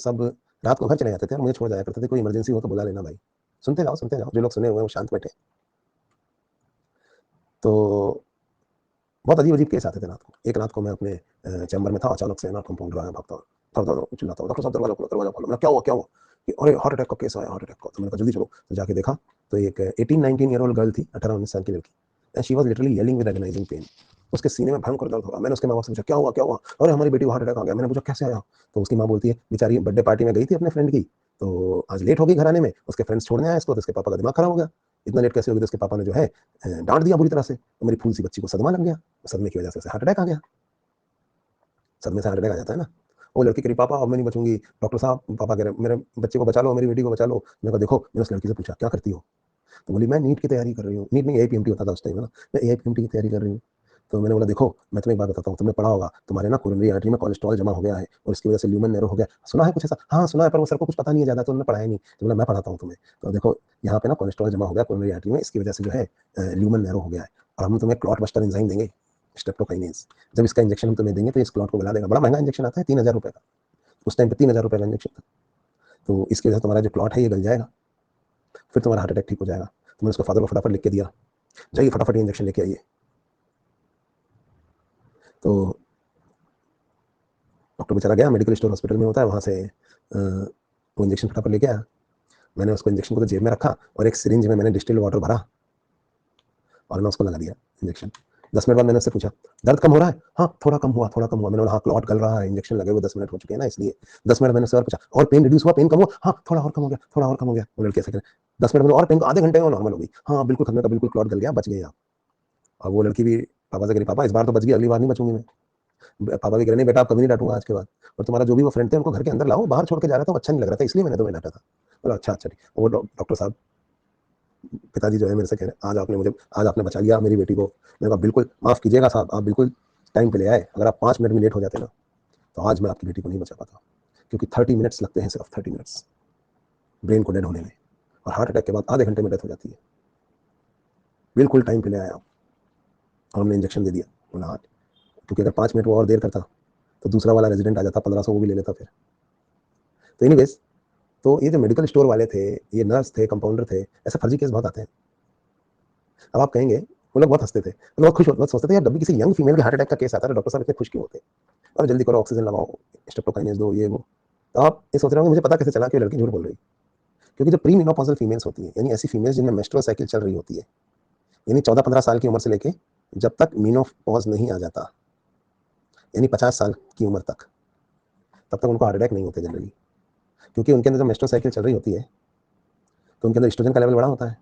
सब रात को घर चले जाते थे और मुझे छोड़ जाया करते थे, कोई इमरजेंसी हो तो बुला लेना भाई। सुनते जाओ, जो लोग सुने हुए हैं वो शांत बैठे। तो बहुत अजीब अजीब केस आते थे रात को। एक रात को मैं अपने चैम्बर में था, अचानक से ना कंपाउंडर आया भागता चिल्लाता हुआ, डॉक्टर साहब दरवाजा खोलो, दरवाजा खोलो। मैं क्या हुआ क्या हुआ? कि अरे हार्ट अटैक का केस आया, हार्ट अटैक का। तो मैंने कहा जल्दी चलो, तो जाके देखा तो एक 18-19 ईयर ओल्ड गर्ल थी, 18-19 साल की लड़की, and she was literally yelling with agonizing pain. उसके सीने में भयंकर दर्द हो रहा। मैंने उसके माँ बाप से पूछा क्या हुआ क्या हुआ? अरे हमारी बेटी को हार्ट अटैक आ गया। मैंने पूछा कैसे आया? तो उसकी माँ बोलती है बेचारी बर्थडे पार्टी में गई थी अपने फ्रेंड की, तो आज लेट हो गई घर आने में, उसके फ्रेंड्स छोड़ने आए इसको, तो इसके पापा का दिमाग खराब हो गया। इतना लेट कैसे हो गया? तो उसके पापा ने जो है डांट दिया बुरी तरह से, तो मेरी फूल सी बच्ची को सदमा लग गया। सदमे की वजह से हार्ट अटैक आ गया। सदमे से हार्ट अटैक आ जाता है ना। वो लड़की कह रही पापा अब मैं नहीं बचूंगी, डॉक्टर साहब पापा कह रहे मेरे बच्चे को बचा लो, मेरी बेटी को बचा लो। मैंने कहा देखो, मैंने उस लड़की से पूछा क्या करती हो? तो बोली मैं नीट की तैयारी कर रही हूँ। नीट नहीं, एआईपीएमटी होता था उस टाइम ना, मैं एआईपीएमटी की तैयारी कर रही हूँ। तो मैंने बोला देखो मैं तुम्हें एक बात बताता हूँ, तुमने पढ़ा होगा तुम्हारे ना कोरोनरी आर्टरी में कोलेस्ट्रॉल जमा हो गया है और इसकी वजह से ल्यूमन नैरो हो गया। सुना है कुछ ऐसा? हाँ सुना है, पर वो सर को कुछ पता नहीं है ज्यादा, तो उन्होंने पढ़ाया नहीं। तो बोला मैं पढ़ाता हूँ तुम्हें। तो देखो यहाँ पे ना कोलेस्ट्रॉल जमा हो गया कोरोनरी आर्टरी में, इसकी वजह से जो है ल्यूमन नैरो हो गया है, और हम तुम्हें क्लॉट बस्टर एंजाइम देंगे, स्ट्रेप्टोकाइनेज। जब इसका इंजेक्शन हम तुम्हें देंगे तो इस क्लॉट को मिला देगा। बड़ा महंगा इंजेक्शन आता है, 3,000 रुपए का। उस टाइम पे 3,000 रुपए का इंजेक्शन था। तो इसकी वजह से तुम्हारा जो क्लॉट है ये गल जाएगा, फिर तुम्हारा हार्ट अटैक ठीक हो जाएगा। तो मैंने उसको फादर को फटाफट लिख के दिया, जाइए फटाफट इंजेक्शन लेके आइए। तो डॉक्टर बेचारा गया, मेडिकल स्टोर हॉस्पिटल में होता है, वहाँ से वो इंजेक्शन फटाफट लेके आया। मैंने उसको इंजेक्शन को तो जेब में रखा और एक सिरिंज में मैंने डिस्टिल्ड वाटर भरा और मैं उसको लगा दिया इंजेक्शन। 10 मिनट बाद मैंने उससे पूछा दर्द कम हो रहा है? हाँ थोड़ा कम हुआ, थोड़ा कम हुआ। मैंने बोला हाँ क्लॉट गल रहा है, इंजेक्शन लगे हुए 10 मिनट हो चुके हैं ना इसलिए। 10 मिनट मैंने उससे और पूछा और पेन रिड्यूस हुआ, पेन कम हुआ? हाँ थोड़ा और कम हो गया, थोड़ा और कम हो गया। वो लड़की ऐसे करे। 10 मिनट में और पेन आधे घंटे में नॉर्मल हो गई। हाँ बिल्कुल खतरे का, बिल्कुल क्लॉट गल गया, बच गए आप। और वो लड़की भी पापा से कह रही पापा इस बार तो बच गई, अगली बार नहीं बचूंगी मैं। पापा भी कह रहे नहीं बेटा आप कभी नहीं डांटूंगा आज के बाद, और तुम्हारा जो भी वो फ्रेंड थे उनको घर के अंदर लाओ, बाहर छोड़ के जा रहा था, अच्छा नहीं लग रहा था, इसलिए मैंने तुम्हें डांटा था। बोला अच्छा अच्छा ठीक। वो डॉक्टर साहब पिताजी जो है मेरे से कह रहे आज आपने बचा लिया मेरी बेटी को। मैंने कहा बिल्कुल माफ़ कीजिएगा साहब, आप बिल्कुल टाइम पे ले आए, अगर आप 5 मिनट भी लेट हो जाते ना तो आज मैं आपकी बेटी को नहीं बचा पाता, क्योंकि 30 मिनट्स लगते हैं, सिर्फ 30 मिनट्स ब्रेन को डेड होने में, और हार्ट अटैक के बाद आधे घंटे में डेथ हो जाती है। बिल्कुल टाइम पे ले आए आप। और हमने इंजेक्शन दे दिया। बोला हाँ, क्योंकि अगर 5 मिनट वो और देर करता तो दूसरा वाला रेजिडेंट आ जाता, 1500 वो भी ले लेता फिर। तो एनीवेज, तो ये जो मेडिकल स्टोर वाले थे, ये नर्स थे, कंपाउंडर थे, ऐसे फर्जी केस बहुत आते हैं। अब आप कहेंगे वो लोग बहुत हंसते थे, वो लोग खुश होते, बहुत सोचते थे यार जब भी किसी यंग फीमेल के हार्ट अटैक का केस आता है डॉक्टर साहब इतने खुश क्यों होते हैं, और जल्दी करो ऑक्सीजन लगाओ, स्टेप्टोकाइनेज दो, ये वो। तो आप ये सोच रहे होंगे मुझे पता कैसे चला कि लड़की झूठ बोल रही है। क्योंकि जो प्री मेनोपॉजल फीमेल्स होती हैं, यानी ऐसी फीमेल्स जिनमें मेंस्ट्रुअल साइकिल चल रही होती है, यानी 14-15 साल की उम्र से लेके जब तक मीनोपॉज नहीं आ जाता, यानी 50 साल की उम्र तक, तब तक उनको हार्ट अटैक नहीं होते जनरली। क्योंकि उनके अंदर जब मेंस्ट्रुअल साइकिल चल रही होती है तो उनके अंदर एस्ट्रोजन का लेवल बड़ा होता है,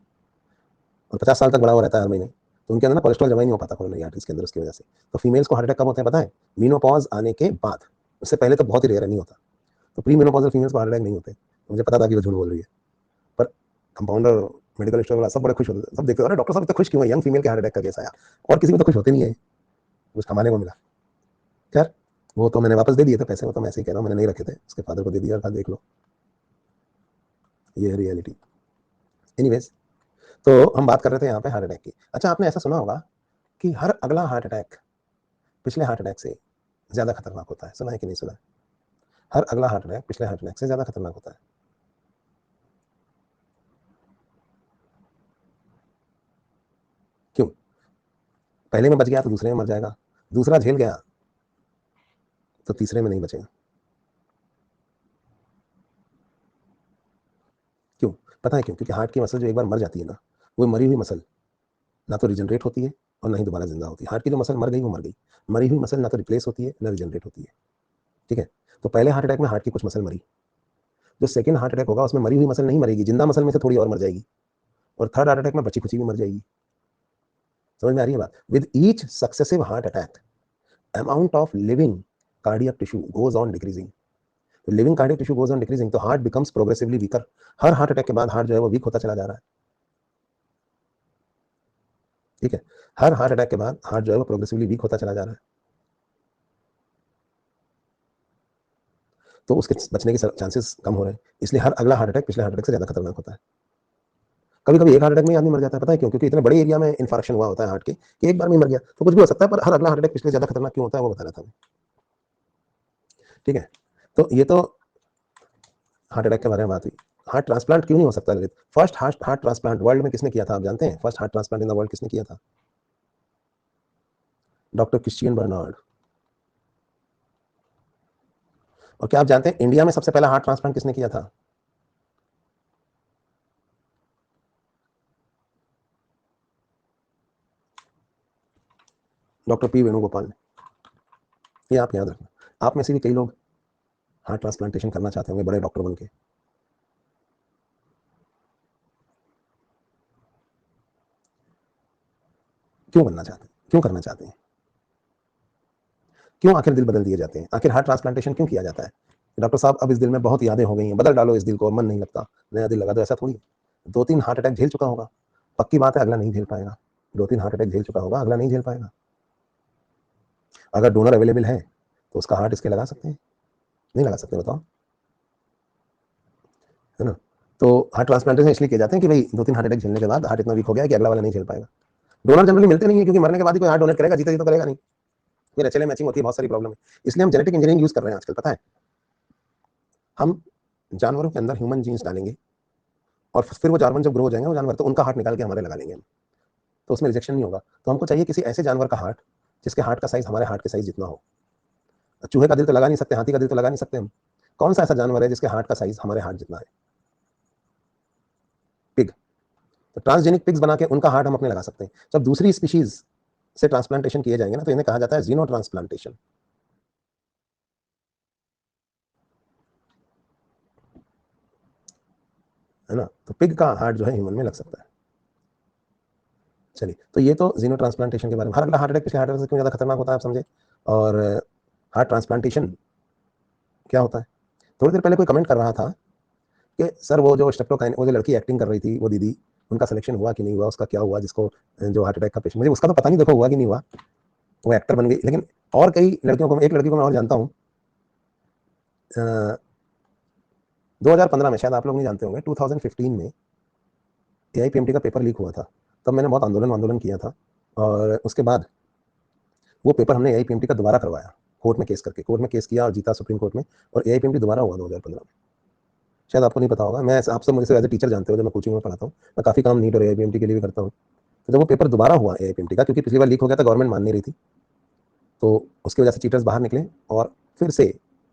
और 50 साल तक बड़ा हुआ रहता है हर महीने, तो उनके अंदर ना कोलेस्ट्रॉल जमा ही नहीं हो पाता कोरोनरी आर्टरीज के अंदर, उसकी वजह से। तो फीमेल्स को हार्ट अटैक कब होते हैं पता है? मीनोपॉज आने के बाद। उससे पहले तो बहुत ही रेयर नहीं होता। तो प्री मेनोपॉजल फीमेल्स को हार्ट अटैक नहीं होते। तो मुझे पता था कि वो झूठ बोल रही है, पर कंपाउंडर, मेडिकल स्टोर वाला सब बड़े खुश होते थे, सब देखते अरे डॉक्टर साहब इतने खुश क्यों है, यंग फीमेल के हार्ट अटैक का केस आया। और किसी में तो खुश होते नहीं है, कुछ कमाने को मिला। खैर वो तो मैंने वापस दे दिए थे पैसे, वो तो मैं ऐसे ही कह रहा हूँ, मैंने नहीं रखे थे, उसके फादर को दे दिया था, देख लो ये है रियलिटी। एनीवेज, तो हम बात कर रहे थे यहाँ पे हार्ट अटैक की। अच्छा आपने ऐसा सुना होगा कि हर अगला हार्ट अटैक पिछले हार्ट अटैक से ज्यादा खतरनाक होता है, सुना है कि नहीं सुना? हर अगला हार्ट अटैक पिछले हार्ट अटैक से ज्यादा खतरनाक होता है। पहले में बच गया तो दूसरे में मर जाएगा, दूसरा झेल गया तो तीसरे में नहीं बचेगा। क्यों? पता है क्यों? क्योंकि हार्ट की मसल जो एक बार मर जाती है ना, वो मरी हुई मसल ना तो रिजनरेट होती है और ना ही दोबारा जिंदा होती है। हार्ट की जो मसल मर गई वो मर गई, मरी हुई मसल ना तो रिप्लेस होती है ना रिजनरेट होती है। ठीक है, तो पहले हार्ट अटैक में हार्ट की कुछ मसल मरी, जो सेकंड हार्ट अटैक होगा उसमें मरी हुई मसल नहीं मरेगी, जिंदा मसल में से थोड़ी और मर जाएगी, और थर्ड हार्ट अटैक में बची खुची भी मर जाएगी। समझ में आ रही है बात? With each successive heart attack amount of living cardiac tissue goes on decreasing. तो living cardiac tissue goes on decreasing, तो हार्ट बिकम्स प्रोग्रेसिवली वीकर। हर हार्ट अटैक के बाद हार्ट जो है वो वीक होता चला जा रहा है। ठीक है, हर हार्ट अटैक के बाद हार्ट जो है वो प्रोग्रेसिवली वीक होता चला जा रहा है, तो उसके बचने के चांसेस कम हो रहे हैं। इसलिए हर अगला हार्ट अटैक पिछले हार्ट अटैक से ज्यादा खतरनाक होता है। कभी कभी एक हार्ट अटैक में आदमी मर जाता है, पता है क्यों? क्योंकि इतने बड़े एरिया में इन्फार्क्शन हुआ होता है हार्ट के कि एक बार में मर गया, तो कुछ भी हो सकता है, पर हर अगला हार्ट अटैक पिछले ज्यादा खतरनाक क्यों होता है वो बता रहा था मैं। ठीक है, तो ये तो हार्ट अटैक के बारे में बात हुई। हार्ट ट्रांसप्लांट क्यों नहीं हो सकता Lalit? First heart transplant world में किसने किया था आप जानते हैं? First heart transplant in the world किसने किया था? Doctor Christian Barnard. और क्या आप जानते हैं इंडिया में सबसे पहला हार्ट ट्रांसप्लांट किसने किया था? डॉक्टर पी वेणुगोपाल ने। ये आप याद रखना। आप में से भी कई लोग हार्ट ट्रांसप्लांटेशन करना चाहते होंगे बड़े डॉक्टर बन के। क्यों बनना चाहते हैं? क्यों करना चाहते हैं? क्यों आखिर दिल बदल दिए जाते हैं? आखिर हार्ट ट्रांसप्लांटेशन क्यों किया जाता है? डॉक्टर साहब अब इस दिल में बहुत यादें हो गई हैं, बदल डालो इस दिल को, मन नहीं लगता, नया दिल लगा दो। ऐसा थोड़ी। 2-3 हार्ट अटैक झेल चुका होगा, पक्की बात है अगला नहीं झेल पाएगा। 2-3 हार्ट अटैक झेल चुका होगा, अगला नहीं झेल पाएगा। अगर डोनर अवेलेबल है तो उसका हार्ट इसके लगा सकते हैं? नहीं लगा सकते, बताओ, है ना? तो हार्ट ट्रांसप्लांटेशन इसलिए किए जाते हैं कि भाई 2-3 हार्ट अटैक झेलने के बाद हार्ट इतना वीक हो गया कि अगला वाला नहीं झेल पाएगा। डोनर जनरली मिलते नहीं है, क्योंकि मरने के बाद ही कोई हार्ट डोनेट करेगा, जीते जी तो करेगा नहीं। फिर एचएलए मैचिंग होती है, बहुत सारी प्रॉब्लम है। इसलिए हम जेनेटिक इंजीनियरिंग यूज कर रहे हैं आजकल, पता है? हम जानवरों के अंदर ह्यूमन जीन्स डालेंगे और फिर वो जानवर जब ग्रो हो जाएंगे, वो जानवर, तो उनका हार्ट निकाल के हमारे लगा लेंगे हम, तो उसमें रिजेक्शन नहीं होगा। तो हमको चाहिए किसी ऐसे जानवर का हार्ट जिसके हार्ट का साइज हमारे हार्ट के साइज जितना हो। चूहे का दिल तो लगा नहीं सकते, हाथी का दिल तो लगा नहीं सकते हम। कौन सा ऐसा जानवर है जिसके हार्ट का साइज हमारे हार्ट जितना है? पिग। तो ट्रांसजेनिक पिग्स बना के उनका हार्ट हम अपने लगा सकते हैं। जब दूसरी स्पीशीज से ट्रांसप्लांटेशन किए जाएंगे ना, तो इन्हें कहा जाता है जीनो ट्रांसप्लांटेशन, है ना? तो पिग का हार्ट जो है ह्यूमन में लग सकता है। चलिए, तो ये तो जीनो ट्रांसप्लांटेशन के बारे में। हर अगला हार्ट अटैक पिछले हार्ट अटैक से क्यों ज्यादा खतरनाक होता है आप समझे। और हार्ट ट्रांसप्लांटेशन क्या होता है? थोड़ी देर पहले कोई कमेंट कर रहा था कि सर वो जो स्टेप्टोकाइन, वो जो लड़की एक्टिंग कर रही थी, वो दीदी, उनका सिलेक्शन हुआ कि नहीं हुआ, उसका क्या हुआ, जिसको जो हार्ट अटैक का पेशेंट, मुझे उसका तो पता नहीं, देखो हुआ कि नहीं हुआ, वो एक्टर बन गई। लेकिन और कई लड़कियों को, एक लड़की को मैं और जानता हूँ, 2015 में, शायद आप लोग नहीं जानते होंगे, 2015 में एआईपीएमटी का पेपर लीक हुआ था। तब मैंने बहुत आंदोलन आंदोलन किया था, और उसके बाद वो पेपर हमने एआईपीएमटी का दोबारा करवाया, कोर्ट में केस करके, कोर्ट में केस किया और जीता सुप्रीम कोर्ट में, और एआईपीएमटी दोबारा हुआ 2015 में। शायद आपको नहीं पता होगा, मैं आप सब मुझे एज ए टीचर जानते हो, जब मैं कोचिंग में पढ़ाता हूँ, मैं काफ़ी काम नीट और एआईपीएमटी के लिए भी करता हूँ। तो जब वो पेपर दोबारा हुआ एआईपीएमटी का, क्योंकि पिछली बार लीक हो गया था, गवर्नमेंट मान नहीं रही थी, तो उसकी वजह से चीटर्स बाहर निकले और फिर से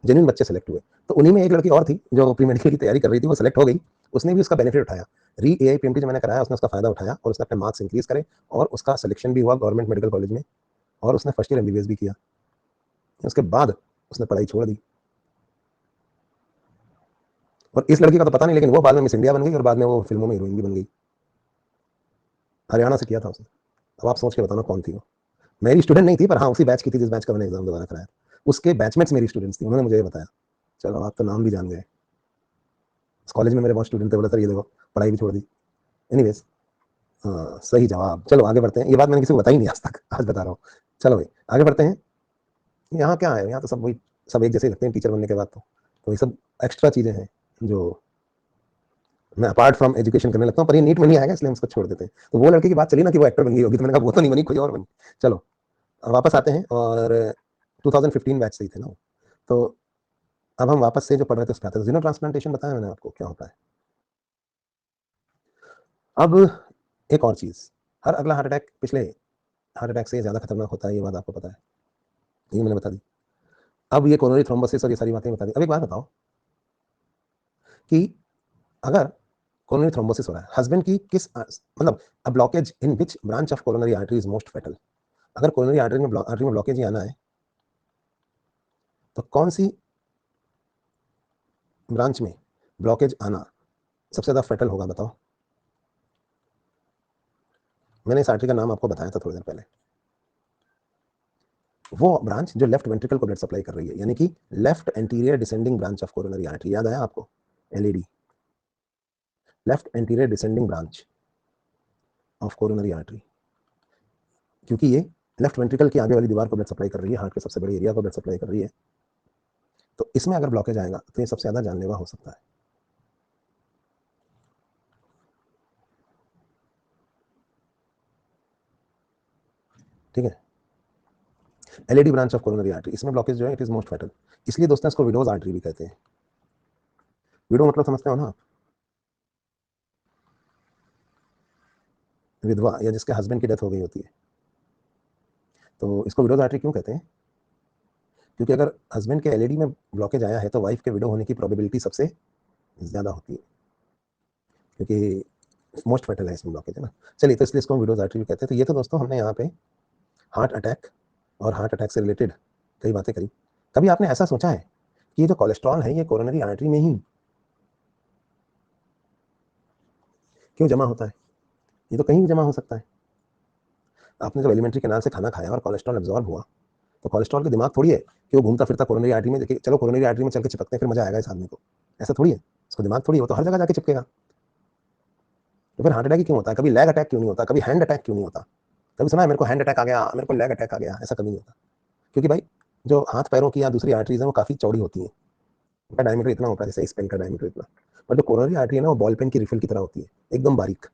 जेन्युइन बच्चे सेलेक्ट हुए। तो उन्हीं में एक लड़की और थी जो प्री मेडिकल की तैयारी कर रही थी, वो सेलेक्ट हो गई। उसने भी उसका बेनिफिट उठाया, री एआईपीएमटी जो मैंने कराया उसने उसका फायदा उठाया, और उसने अपने मार्क्स इंक्रीज करे, और उसका सिलेक्शन भी हुआ गवर्नमेंट मेडिकल कॉलेज में, और उसने फर्स्ट ईयर एमबीबीएस भी किया। उसके बाद उसने पढ़ाई छोड़ दी। और इस लड़की का तो पता नहीं, लेकिन वो बाद में मिस इंडिया बन गई, और बाद में वो फिल्मों में हीरोइन भी बन गई। हरियाणा से किया था उसने। अब आप सोच के बताना कौन थी वो। मेरी स्टूडेंट नहीं थी, पर हाँ उसी बैच की थी जिस बैच का मैंने एग्जाम दोबारा कराया। उसके बैचमेट्स मेरी स्टूडेंट्स थी, उन्होंने मुझे ये बताया। चलो, आप तो नाम भी जान गए। इस कॉलेज में मेरे बहुत स्टूडेंट थे, बोला सर ये देखो पढ़ाई भी छोड़ दी। एनीवेज, हाँ सही जवाब। चलो आगे बढ़ते हैं, ये बात मैंने किसी को बताई नहीं आज तक, आज बता रहा हूँ। चलो भाई आगे बढ़ते हैं। यहाँ क्या है, यहाँ तो सब वही, सब एक जैसे ही लगते हैं टीचर बनने के बाद। तो ये सब एक्स्ट्रा चीज़ें हैं जो मैं अपार्ट फ्रॉम एजुकेशन करने लगता हूँ, पर ये नीट में नहीं आएगा, इसलिए हम उसको छोड़ देते हैं। तो वो लड़की की बात चली ना कि वो एक्टर बन गई होगी, तो मैंने कहा वो तो नहीं बनी, कोई और बनी। चलो वापस आते हैं, और 2015 बैच से ही थे ना। तो अब हम वापस से जो पढ़ रहे थे उस पर आते हैं। जीनो ट्रांसप्लांटेशन बताया मैंने आपको क्या होता है। अब एक और चीज़, हर अगला हार्ट अटैक पिछले हार्ट अटैक से ज़्यादा खतरनाक होता है, ये बात आपको पता है, ये मैंने बता दी। अब ये कोरोनरी थ्रोम्बोसिस और ये सारी बातें बता दी। अब एक बात बताओ कि अगर कोरोनरी थ्रोम्बोसिस हो रहा है, हस्बैंड की किस मतलब a blockage in which branch of coronary artery is most fatal? अगर कोरोनरी आर्टरी में ब्लॉकेज ही आना है तो कौन सी ब्रांच में ब्लॉकेज आना सबसे ज़्यादा फेटल होगा, बताओ। मैंने इस आर्टरी का नाम आपको बताया था थोड़ी देर पहले। वो ब्रांच जो लेफ्ट वेंट्रिकल को ब्लड सप्लाई कर रही है, यानी कि left anterior descending branch of coronary artery. याद आया आपको? LAD, left anterior descending branch of coronary artery, क्योंकि ये लेफ्ट वेंट्रिकल की आगे वाली दीवार को ब्लड सप्लाई कर रही है, हार्ट के सबसे बड़े एरिया को ब्लड सप्लाई कर रही है। तो इसमें अगर ब्लॉकेज आएगा तो ये सबसे ज़्यादा जानलेवा हो सकता है। ठीक है, LAD branch of coronary artery, इसमें ब्लॉकेज जो है इट इज मोस्ट फेटल। इसलिए दोस्तों इसको विडोज आर्टरी भी कहते हैं। विडो मतलब समझते हो ना आप? विधवा या जिसके हस्बैंड की डेथ हो गई होती है, तो इसको विडोज आर्टरी क्यों कहते हैं? क्योंकि अगर हस्बैंड के एलएडी में ब्लॉकेज आया है तो वाइफ के विडो होने की प्रोबेबिलिटी सबसे ज़्यादा होती है, क्योंकि मोस्ट फेटल है इसमें ब्लॉकेज, है ना। चलिए, तो इसलिए इसको हम विडोज आर्टरी भी कहते हैं। तो ये तो दोस्तों हमने यहाँ पे हार्ट अटैक और हार्ट अटैक से रिलेटेड कई बातें करी। कभी आपने ऐसा सोचा है कि ये जो कोलेस्ट्रॉल है ये कोरोनरी आर्टरी में ही क्यों जमा होता है? ये तो कहीं भी जमा हो सकता है। आपने जब एलिमेंट्री कैनाल से खाना खाया और कोलेस्ट्रॉल एब्जॉर्ब हुआ, तो कोलेस्ट्रॉल का दिमाग थोड़ी है कि वो घूमता फिरता कोरोनरी आर्टरी में, देखिए चलो कोरोनरी आर्टरी में चल के चिपकते हैं फिर मजा आएगा इस आदमी को, ऐसा थोड़ी है। उसको दिमाग थोड़ी है, वो तो हर जगह जाके चिपकेगा। तो फिर हार्ट अटैक क्यों होता है? कभी लैग अटैक क्यों नहीं होता? कभी हैंड अटैक क्यों नहीं होता? कभी सुना है मेरे को हैंड अटैक आ गया, मेरे को लैग अटैक आ गया? ऐसा कभी नहीं होता, क्योंकि भाई जो हाथ पैरों की या दूसरी आर्टरीज हैं वो काफ़ी चौड़ी होती हैं, उनका डायमीटर इतना होता है जैसे इस पेन का डायमीटर इतना। और जो कोरोनरी आर्टरी है ना वो बॉल पेन की रिफिल की तरह होती है, एकदम बारीक।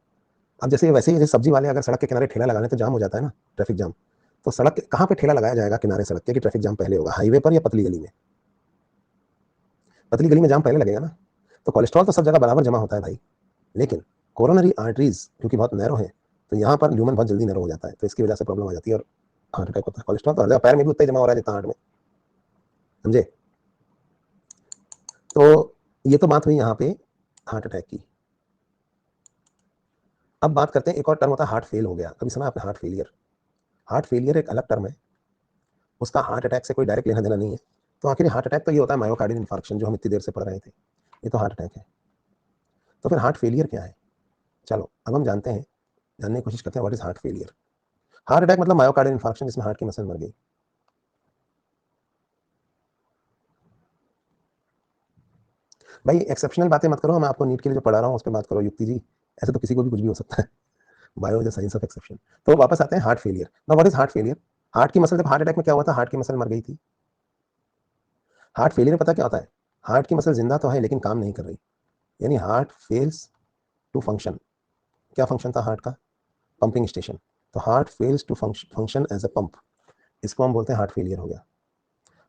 अब जैसे वैसे ही जैसे सब्जी वाले अगर सड़क के किनारे ठेला लगाने तो जाम हो जाता है ना, ट्रैफिक जाम। तो सड़क कहाँ पे ठेला लगाया जाएगा किनारे सड़क के कि ट्रैफिक जाम पहले होगा, हाईवे पर या पतली गली में? पतली गली में जाम पहले लगेगा ना। तो कोलेस्ट्रॉल तो सब जगह बराबर जमा होता है भाई, लेकिन कोरोनरी आर्टरीज क्योंकि बहुत नैरो है तो यहाँ पर ल्यूमन बहुत जल्दी नैरो हो जाता है, तो इसकी वजह से प्रॉब्लम आ जाती है और हार्ट अटैक होता है। कोलेस्ट्रॉल तो हर जगह पैर में भी उतना ही जमा हो रहा है जितना हार्ट में, समझे? तो ये तो बात हुई यहाँ पे हार्ट अटैक की। अब बात करते हैं, एक और टर्म होता है हार्ट फेल हो गया। कभी सुना आपने हार्ट फेलियर? हार्ट फेलियर एक अलग टर्म है, उसका हार्ट अटैक से कोई डायरेक्ट लेना देना नहीं है। तो आखिर हार्ट अटैक तो ये होता है मायोकार्डियल इंफार्क्शन, जो हम इतनी देर से पढ़ रहे थे, ये तो हार्ट अटैक है। तो फिर हार्ट फेलियर क्या है? चलो अब हम जानते हैं, जानने की कोशिश करते हैं what is heart failure. Heart attack मतलब मायोकार्डियल इंफार्क्शन जिसमें हार्ट की मसल मर गई। भाई एक्सेप्शनल बातें मत करो, मैं आपको नीट के लिए जो पढ़ा रहा हूँ उस पर बात करो युक्ति जी। ऐसे तो किसी को भी कुछ भी हो सकता है, bio is science of exception. तो वापस आते हैं heart failure. Now what is heart failure? Heart की मसल, जब हार्ट अटैक में क्या हुआ था, हार्ट की मसल मर गई थी। हार्ट फेलियर में पता क्या होता है? हार्ट की मसल जिंदा तो है लेकिन काम नहीं कर रही, यानी हार्ट फेल्स टू फंक्शन। क्या फंक्शन था हार्ट का? Pumping station. तो heart fails to function as a pump, इसको हम बोलते हैं हार्ट फेलियर हो गया।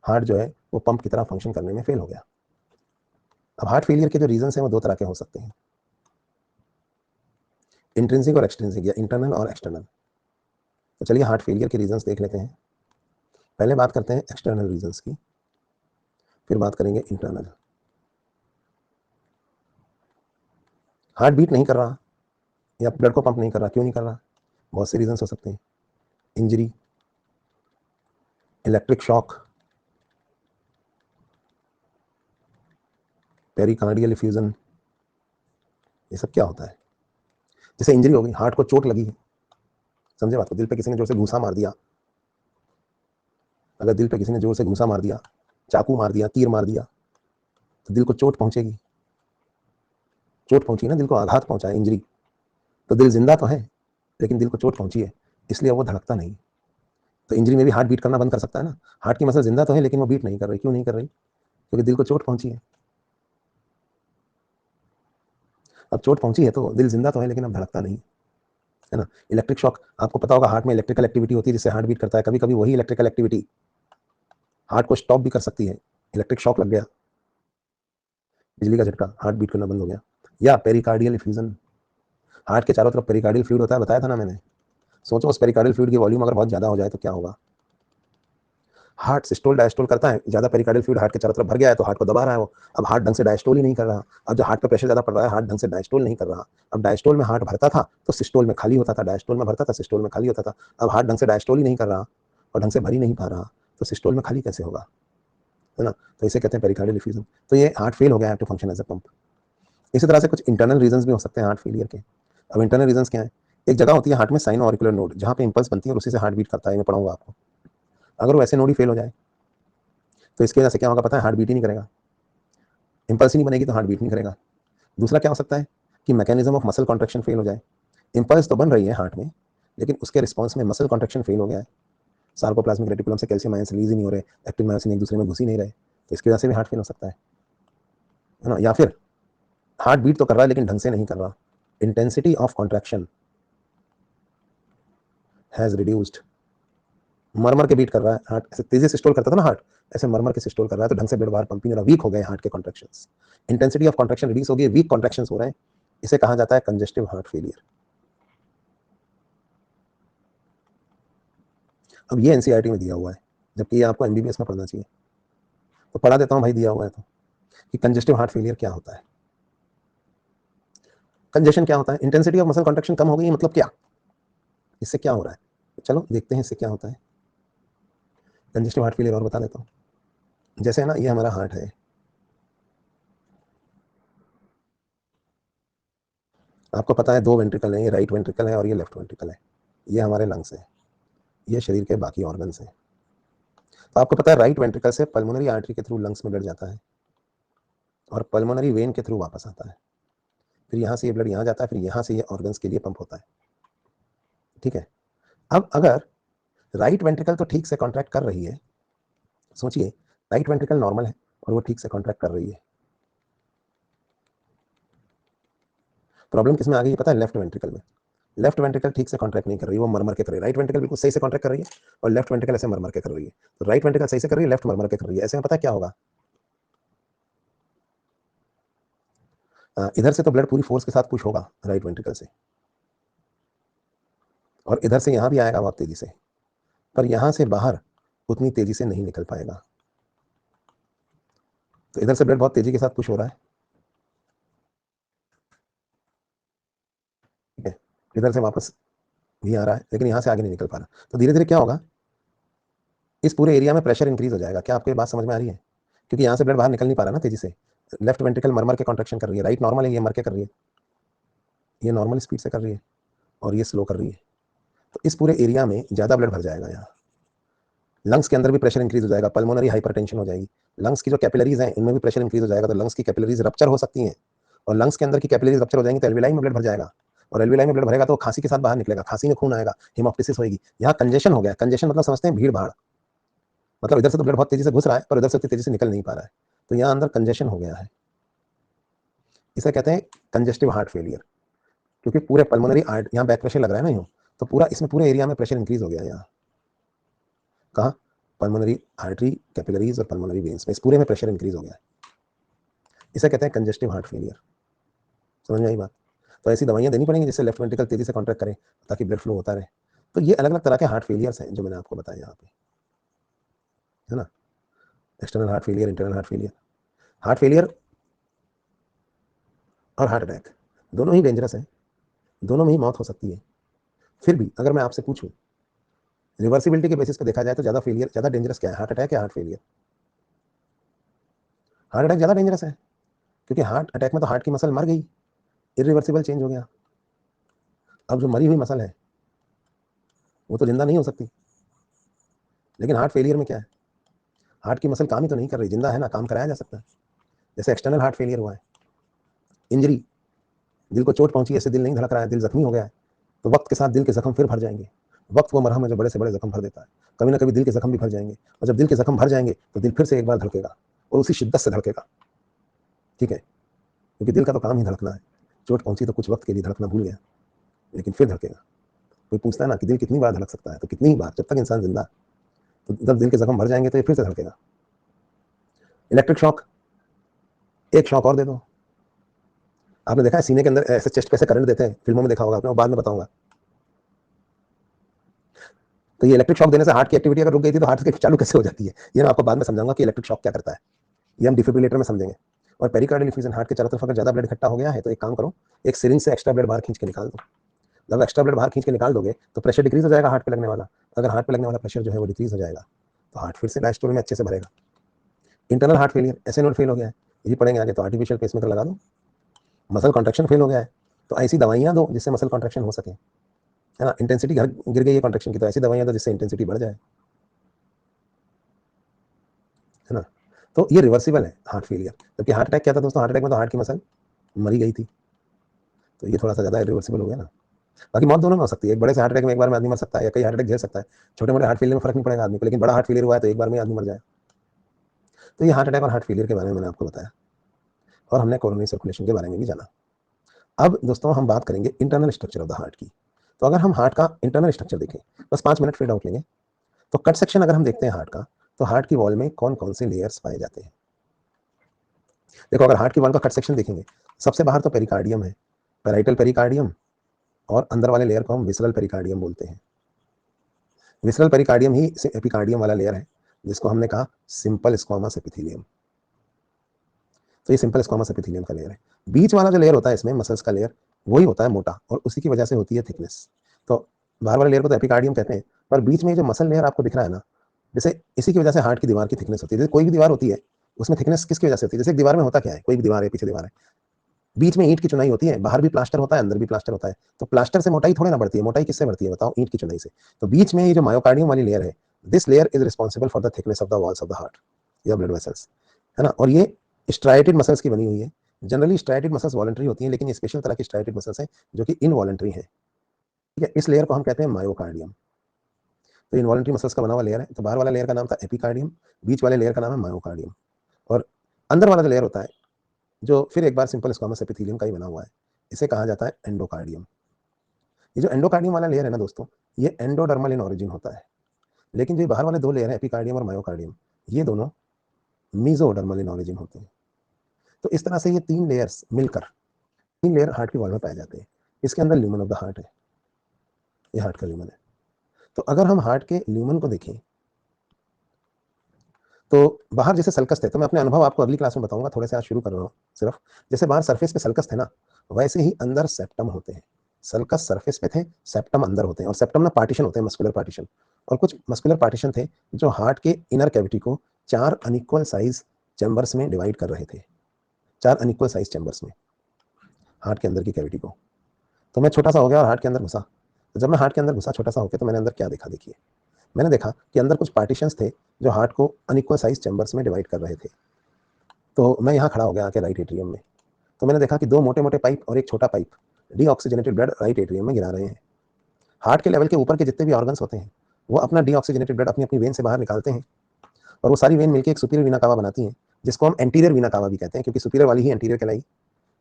हार्ट जो है वो पंप की तरह फंक्शन करने में फेल हो गया। अब हार्ट फेलियर के जो रीजन हैं वो दो तरह के हो सकते हैं, इंट्रिंसिक और एक्सट्रिंसिक, या इंटरनल और एक्सटर्नल। तो चलिए हार्ट फेलियर के रीजंस देख लेते हैं। पहले बात करते हैं एक्सटर्नल रीजंस की, फिर बात करेंगे इंटरनल। हार्ट बीट नहीं कर रहा या ब्लड को पंप नहीं कर रहा, क्यों नहीं कर रहा? बहुत से रीजंस हो सकते हैं, injury, electric shock, pericardial effusion, ये सब क्या होता है? जैसे इंजरी हो गई, हार्ट को चोट लगी है, समझे बात को, दिल पे किसी ने जोर से घूसा मार दिया। अगर दिल पे किसी ने जोर से घूसा मार दिया, चाकू मार दिया, तीर मार दिया, तो दिल को चोट पहुंचेगी। चोट पहुंची ना, दिल को आघात पहुंचा है, इंजरी। तो दिल जिंदा तो है लेकिन दिल को चोट पहुंची है, इसलिए वो धड़कता नहीं। तो इंजरी में भी हार्ट बीट करना बंद कर सकता है ना। हार्ट की मसल जिंदा तो है लेकिन वो बीट नहीं कर रही, क्यों नहीं कर रही? क्योंकि दिल को चोट पहुंची है। अब चोट पहुंची है तो दिल जिंदा तो है लेकिन अब धड़कता नहीं, है ना। इलेक्ट्रिक शॉक, आपको पता होगा हार्ट में इलेक्ट्रिकल एक्टिविटी होती है जिससे हार्ट बीट करता है। कभी कभी वही इलेक्ट्रिकल एक्टिविटी हार्ट को स्टॉप भी कर सकती है। इलेक्ट्रिक शॉक लग गया, बिजली का झटका, हार्ट बीट करना बंद हो गया। या पेरिकार्डियल इफ्यूजन, हार्ट के चारों तरफ पेरिकार्डियल फ्लूइड होता है, बताया था ना मैंने। सोचो उस पेरिकार्डियल फ्लूइड की वॉल्यूम अगर बहुत ज़्यादा हो जाए तो क्या होगा। हार्ट सिस्टोल डायस्टोल करता है, ज़्यादा पेरिकार्डियल फ्लूइड हार्ट के चारों तरफ भर गया है तो हार्ट को दबा रहा है वो। अब हार्ट ढंग से डायस्टोल ही नहीं कर रहा। अब जो हार्ट पे प्रेशर ज़्यादा पड़ रहा है, हार्ट ढंग से डायस्टोल नहीं कर रहा। अब डायस्टोल में हार्ट भरता था तो सिस्टोल में खाली होता था, डायस्टोल में भरता था सिस्टोल में खाली होता था। अब हार्ट ढंग से डायस्टोल ही नहीं कर रहा और ढंग से भर ही नहीं पा रहा तो सिस्टोल में खाली कैसे होगा, है ना। तो इसे कहते हैं पेरिकार्डियल डिफ्यूजन। तो ये हार्ट फेल हो गया है to function as a pump. इसी तरह से कुछ इंटरनल रीजंस भी हो सकते हैं हार्ट फेलियर के। अब इंटरनल रीजंस क्या है, एक जगह होती है हार्ट में साइन ऑरिकुलर नोड, जहाँ पे इंपल्स बनती है और उसी से हार्ट बीट करता है, मैं पढ़ाऊंगा आपको। अगर वो ऐसे नोड ही फेल हो जाए तो इसकी वजह से क्या होगा पता है, हार्ट बीट ही नहीं करेगा। इंपल्स ही नहीं बनेगी तो हार्ट बीट नहीं करेगा। दूसरा क्या हो सकता है कि mechanism of muscle contraction fail हो जाए। इंपल्स तो बन रही है हार्ट में लेकिन उसके रिस्पॉन्स में मसल कॉन्ट्रैक्शन फेल हो गया है। सार्कोप्लाज्मिक रेटिकुलम से कैल्शियम आयंस रिलीज ही नहीं हो रहे, एक्टिन मायोसिन एक दूसरे में घुस ही नहीं रहे, तो इसकी वजह से भी हार्ट फेल हो सकता है ना। या फिर हार्ट बीट तो कर रहा है लेकिन ढंग से नहीं कर रहा, intensity of contraction has reduced. Murmur के बीट कर रहा है हार्ट, ऐसे तेजी से स्टोल करता था ना हार्ट, ऐसे मरमर के स्टोल कर रहा है तो ढंग से ब्लड बाहर पंपिंग हो रहा, वीक हो गए हार्ट के contractions. Intensity of contraction reduce हो गई, वीक कॉन्ट्रैक्शंस हो रहे हैं, इसे कहा जाता है कंजेस्टिव हार्ट फेलियर। अब ये एनसीईआरटी में दिया हुआ है जबकि ये आपको एमबीबीएस में पढ़ना चाहिए, तो पढ़ा देता हूँ भाई, दिया हुआ है तो, कि कंजेस्टिव हार्ट फेलियर क्या होता है। कंजेशन क्या होता है, इंटेंसिटी ऑफ मसल कॉन्ट्रैक्शन कम हो गई, मतलब क्या, इससे क्या हो रहा है, चलो देखते हैं इससे क्या होता है कंजेस्टिव हार्ट फेलियर। और बता देता हूँ, जैसे है ना, ये हमारा हार्ट है, आपको पता है दो वेंट्रिकल है, ये राइट वेंट्रिकल है और ये लेफ्ट वेंट्रिकल है, ये हमारे लंग्स है, ये शरीर के बाकी ऑर्गन्स हैं। तो आपको पता है राइट वेंट्रिकल से पल्मोनरी आर्टरी के थ्रू लंग्स में ब्लड जाता है और पल्मोनरी वेन के थ्रू वापस आता है, फिर यहाँ से ये ब्लड यहाँ जाता है, फिर यहाँ से ये ऑर्गन्स के लिए पंप होता है, ठीक है। अब अगर राइट वेंट्रिकल तो ठीक से कॉन्ट्रैक्ट कर रही है, सोचिए राइट वेंट्रिकल नॉर्मल है और वो ठीक से कॉन्ट्रैक्ट कर रही है, प्रॉब्लम किसमें आ गई पता है, लेफ्ट वेंट्रिकल में। लेफ्ट वेंट्रिकल ठीक से कॉन्ट्रैक्ट नहीं कर रही है, वो मरमर के कर रही है। राइट वेंट्रिकल बिल्कुल सही से कॉन्ट्रैक्ट कर रही है और लेफ्ट वेंट्रिकल ऐसे मरमर के कर रही है। तो राइट वेंट्रिकल सही से कर रही है, लेफ्ट मरमर के कर रही है, ऐसे में पता है क्या होगा, इधर से तो ब्लड पूरी फोर्स के साथ पुश होगा राइट वेंट्रिकल से और इधर से यहाँ भी आएगा बहुत तेजी से, पर यहाँ से बाहर उतनी तेजी से नहीं निकल पाएगा। तो इधर से ब्लड बहुत तेजी के साथ पुश हो रहा है, ठीक है, इधर से वापस भी आ रहा है लेकिन यहाँ से आगे नहीं निकल पा रहा। तो धीरे धीरे क्या होगा, इस पूरे एरिया में प्रेशर इंक्रीज हो जाएगा। क्या आपको ये बात समझ में आ रही है, क्योंकि यहाँ से ब्लड बाहर निकल नहीं पा रहा ना तेजी से, लेफ्ट वेंट्रिकल मरमर के कॉन्ट्रैक्शन कर रही है, राइट नॉर्मल है, ये मर के कर रही है, ये नॉर्मल स्पीड से कर रही है और ये स्लो कर रही है। तो इस पूरे एरिया में ज़्यादा ब्लड भर जाएगा, यहाँ लंग्स के अंदर भी प्रेशर इंक्रीज हो जाएगा, पल्मोनरी हाइपरटेंशन हो जाएगी, लंग्स की जो कैपिलरीज हैं इनमें भी प्रेशर इंक्रीज हो जाएगा, तो लंग्स की कैपिलरीज रप्चर हो सकती हैं और लंग्स के अंदर की कैपिलरीज रप्चर हो जाएंगी तो एल्विलाई में ब्लड भर जाएगा और एल्विलाई में ब्लड भरेगा तो खांसी के साथ बाहर निकलेगा, खांसी में खून आएगा, हिमोप्टिसिस होगी। यहाँ कंजेशन हो गया, कंजेशन मतलब समझते हैं भीड़ भाड़, मतलब इधर से तो ब्लड बहुत तेजी से घुस रहा है पर इधर से उतनी तेजी से निकल नहीं पा रहा है, तो यहाँ अंदर कंजेशन हो गया है, इसे कहते हैं कंजेस्टिव हार्ट फेलियर। क्योंकि पूरे पल्मोनरी आर्ट, यहाँ बैक प्रेशर लग रहा है ना यूँ, तो पूरा इसमें पूरे एरिया में प्रेशर इंक्रीज हो गया यहाँ, कहाँ, पल्मोनरी आर्टरी, कैपिलरीज और पल्मोनरी वेन्स में, इस पूरे में प्रेशर इंक्रीज हो गया है, इसे कहते हैं कंजेस्टिव हार्ट फेलियर। समझ में आई बात। तो ऐसी दवाइयाँ देनी पड़ेंगी जिससे लेफ्ट वेंट्रिकल तेजी से कॉन्ट्रैक्ट करे ताकि ब्लड फ्लो होता रहे। तो ये अलग अलग तरह के हार्ट फेलियर्स हैं जो मैंने आपको बताया यहाँ पे, है ना, external heart failure, internal heart failure. Heart failure और हार्ट अटैक दोनों ही डेंजरस हैं, दोनों में ही मौत हो सकती है। फिर भी अगर मैं आपसे पूछूं रिवर्सिबिलिटी के बेसिस पे देखा जाए तो ज़्यादा फेलियर, ज़्यादा डेंजरस क्या है, हार्ट अटैक या हार्ट फेलियर। हार्ट अटैक ज़्यादा डेंजरस है क्योंकि हार्ट अटैक में तो हार्ट की मसल मर गई, इरिवर्सिबल चेंज हो गया, अब जो मरी हुई मसल है वो तो जिंदा नहीं हो सकती। लेकिन हार्ट फेलियर में क्या है, हार्ट की मसल काम ही तो नहीं कर रही, जिंदा है ना, काम कराया जा सकता है। जैसे एक्सटर्नल हार्ट फेलियर हुआ है, इंजरी, दिल को चोट पहुंची, ऐसे दिल नहीं धड़क रहा है, दिल जख्मी हो गया है, तो वक्त के साथ दिल के जख्म फिर भर जाएंगे, वक्त वो मरहम है जो बड़े से बड़े जख्म भर देता है, कभी ना कभी दिल के जख्म भी भर जाएंगे और जब दिल के जख्म भर जाएंगे तो दिल फिर से एक बार धड़केगा और उसी शिद्दत से धड़केगा, ठीक है, क्योंकि दिल का तो काम ही धड़कना है। चोट पहुंची तो कुछ वक्त के लिए धड़कना भूल गया लेकिन फिर धड़केगा। कोई पूछता है ना कि दिल कितनी बार धड़क सकता है, तो कितनी ही बार, जब तक इंसान जिंदा, तो जब दिल के जख्म भर जाएंगे तो ये फिर से धड़केगा। इलेक्ट्रिक शॉक, एक शॉक और दे दो, आपने देखा है सीने के अंदर ऐसे चेस्ट पे ऐसे करंट देते हैं, फिल्मों में देखा होगा आपने, वो बाद में बताऊंगा। तो ये इलेक्ट्रिक शॉक देने से हार्ट की एक्टिविटी अगर रुक गई थी तो हार्ट की चालू कैसे हो जाती है, ये मैं आपको बाद में समझाऊंगा कि इलेक्ट्रिक शॉक क्या करता है, ये हम डिफिब्रिलेटर में समझेंगे। और पेरिकार्डियल इफ्यूजन, हार्ट के चारों तरफ अगर ज्यादा ब्लड इकट्ठा हो गया है तो एक काम करो, एक सिरिंज से एक्स्ट्रा ब्लड बाहर खींच के निकाल दो। जब एक्स्ट्रा ब्लड बाहर खींच के निकाल दोगे तो प्रेशर डिक्रीज हो जाएगा हार्ट पे लगने वाला, अगर हार्ट पे लगने वाला प्रेशर जो है वो डिक्रीज हो जाएगा तो हार्ट फिर से डायस्टोल में अच्छे से भरेगा। इंटरनल हार्ट फेलियर, ऐसे नोड फेल हो गया है, ये पढ़ेंगे आगे, तो आर्टिफिशियल पेसमेकर लगा दो। मसल कॉन्ट्रैक्शन फेल हो गया है तो ऐसी दवाइयां दो जिससे मसल कॉन्ट्रैक्शन हो सके, है ना। इंटेंसिटी गिर गई है कॉन्ट्रैक्शन की तो ऐसी दवाइयां दो जिससे इंटेंसिटी बढ़ जाए, है ना। तो ये रिवर्सिबल है हार्ट फेलियर। जबकि हार्ट अटैक क्या था दोस्तों, हार्ट अटैक में तो हार्ट की मसल मरी गई थी, तो ये थोड़ा सा ज्यादा रिवर्सिबल हो गया ना। बाकी मौत दोनों में हो सकती है, एक बड़े से हार्ट अटैक में एक बार में आदमी मर सकता है या कई हार्ट अटैक झेल सकता है, छोटे मोटे हार्ट फेलियर में फर्क नहीं पड़ेगा आदमी को, लेकिन बड़ा हार्ट फेलियर हुआ है तो एक बार में आदमी मर जाए। तो ये हार्ट अटैक और हार्ट फेलियर के बारे में मैंने आपको बताया, और हमने कोरोनरी सर्कुलेशन के बारे में भी जाना। अब दोस्तों हम बात करेंगे internal structure of the heart की। तो अगर हम हार्ट का इंटरनल स्ट्रक्चर देखें, बस 5 मिनट फिर डाउट लेंगे, तो कट सेक्शन अगर हम देखते हैं हार्ट का, तो हार्ट की वॉल में कौन कौन से लेयर्स पाए जाते हैं। देखो अगर हार्ट की वॉल का कट सेक्शन देखेंगे, सबसे बाहर तो पेरिकार्डियम है, पेराइटल पेरिकार्डियम, और अंदर वाले लेयर को हम विसरल पेरिकार्डियम बोलते हैं। विसरल पेरिकार्डियम ही एपिकार्डियम वाला लेयर है जिसको हमने कहा सिंपल स्क्वामस एपिथेलियम। तो ये सिंपल स्क्वामस एपिथेलियम का लेयर है। बीच वाला जो लेयर होता है इसमें मसल्स का लेयर, वही होता है मोटा, और उसी की वजह से होती है थिकनेस। तो बाहर वाले लेयर को तो एपिकार्डियम कहते हैं, पर बीच में जो मसल लेयर आपको दिख रहा है ना, जैसे इसी की वजह से हार्ट की दीवार की थिकनेस होती है। जैसे कोई भी दीवार होती है उसमें थिकनेस किसकी वजह से होती है, जैसे एक दीवार में होता क्या है, कोई भी दीवार है, पीछे दीवार है, बीच में ईंट की चुनाई होती है, बाहर भी प्लास्टर होता है अंदर भी प्लास्टर होता है, तो प्लास्टर से मोटाई थोड़ी ना बढ़ती है, मोटाई किससे बढ़ती है बताओ, ईंट की चुनाई से। तो बीच में ये जो मायोकार्डियम वाली लेयर है, this layer is responsible for the thickness of the walls of the heart या ब्लड वेसल्स, है ना। और ये स्ट्राइटेड मसल्स की बनी हुई है। जनरली स्ट्राइटेड मसल्स वॉलंटरी होती हैं, लेकिन ये स्पेशल तरह की स्ट्राइटेड मसल्स हैं जो कि इनवॉलंटरी हैं, ठीक है। इस लेयर को हम कहते हैं मायोकार्डियम। तो इनवॉलंटरी मसल्स का बना हुआ लेयर है। तो बाहर वाला लेयर का नाम था एपिकार्डियम, बीच वाले लेयर का नाम है मायोकार्डियम, और अंदर वाला जो लेयर होता है जो फिर एक बार सिंपल स्क्वामस एपिथेलियम का ही बना हुआ है, इसे कहा जाता है एंडोकार्डियम। ये जो एंडोकार्डियम वाला लेयर है ना दोस्तों, ये एंडोडर्मल इन ऑरिजिन होता है, लेकिन जो बाहर वाले दो लेयर है एपिकार्डियम और मायोकार्डियम, ये दोनों मीजोडर्मल इन ऑरिजिन होते हैं। तो इस तरह से ये तीन लेयर्स मिलकर, तीन लेयर हार्ट की वॉल में पाए जाते हैं। इसके अंदर ल्यूमन ऑफ द हार्ट है, ये हार्ट का ल्यूमन है। तो अगर हम हार्ट के ल्यूमन को देखें तो बाहर जैसे सल्कस थे, तो मैं अपने अनुभव आपको अगली क्लास में बताऊंगा, थोड़े से आज शुरू कर रहा हूँ सिर्फ। जैसे बाहर सरफेस पे सल्कस थे ना, वैसे ही अंदर सेप्टम होते हैं। सल्कस सरफेस पे थे, सेप्टम अंदर होते हैं, और सेप्टम में पार्टीशन होते हैं, मस्कुलर पार्टीशन, और कुछ मस्कुलर पार्टीशन थे जो हार्ट के इनर कैविटी को 4 अनइक्वल साइज चैम्बर्स में डिवाइड कर रहे थे, 4 अनइक्वल साइज चैम्बर्स में हार्ट के अंदर की कैविटी को। तो मैं छोटा सा हो गया और हार्ट के अंदर घुसा, तो जब मैं हार्ट के अंदर घुसा छोटा सा होकर, तो मैंने अंदर क्या देखा, देखिए मैंने देखा कि अंदर कुछ पार्टीशंस थे जो हार्ट को अनइक्वल साइज चैम्बर्स में डिवाइड कर रहे थे। तो मैं यहाँ खड़ा हो गया आके राइट एट्रियम में, तो मैंने देखा कि दो मोटे मोटे पाइप और एक छोटा pipe deoxygenated blood right atrium में गिरा रहे हैं। हार्ट के लेवल के ऊपर के जितने भी ऑर्गन्स होते हैं वो अपना डीऑक्सीजनेटेड ब्लड अपनी अपनी वेन से बाहर निकालते हैं, और वो सारी वेन मिलकर एक सुपीरियर वीना कावा बनाती हैं, जिसको हम एंटीरियर वीना कावा भी कहते हैं, क्योंकि सुपीरियर वाली ही एंटीरियर कहलाई,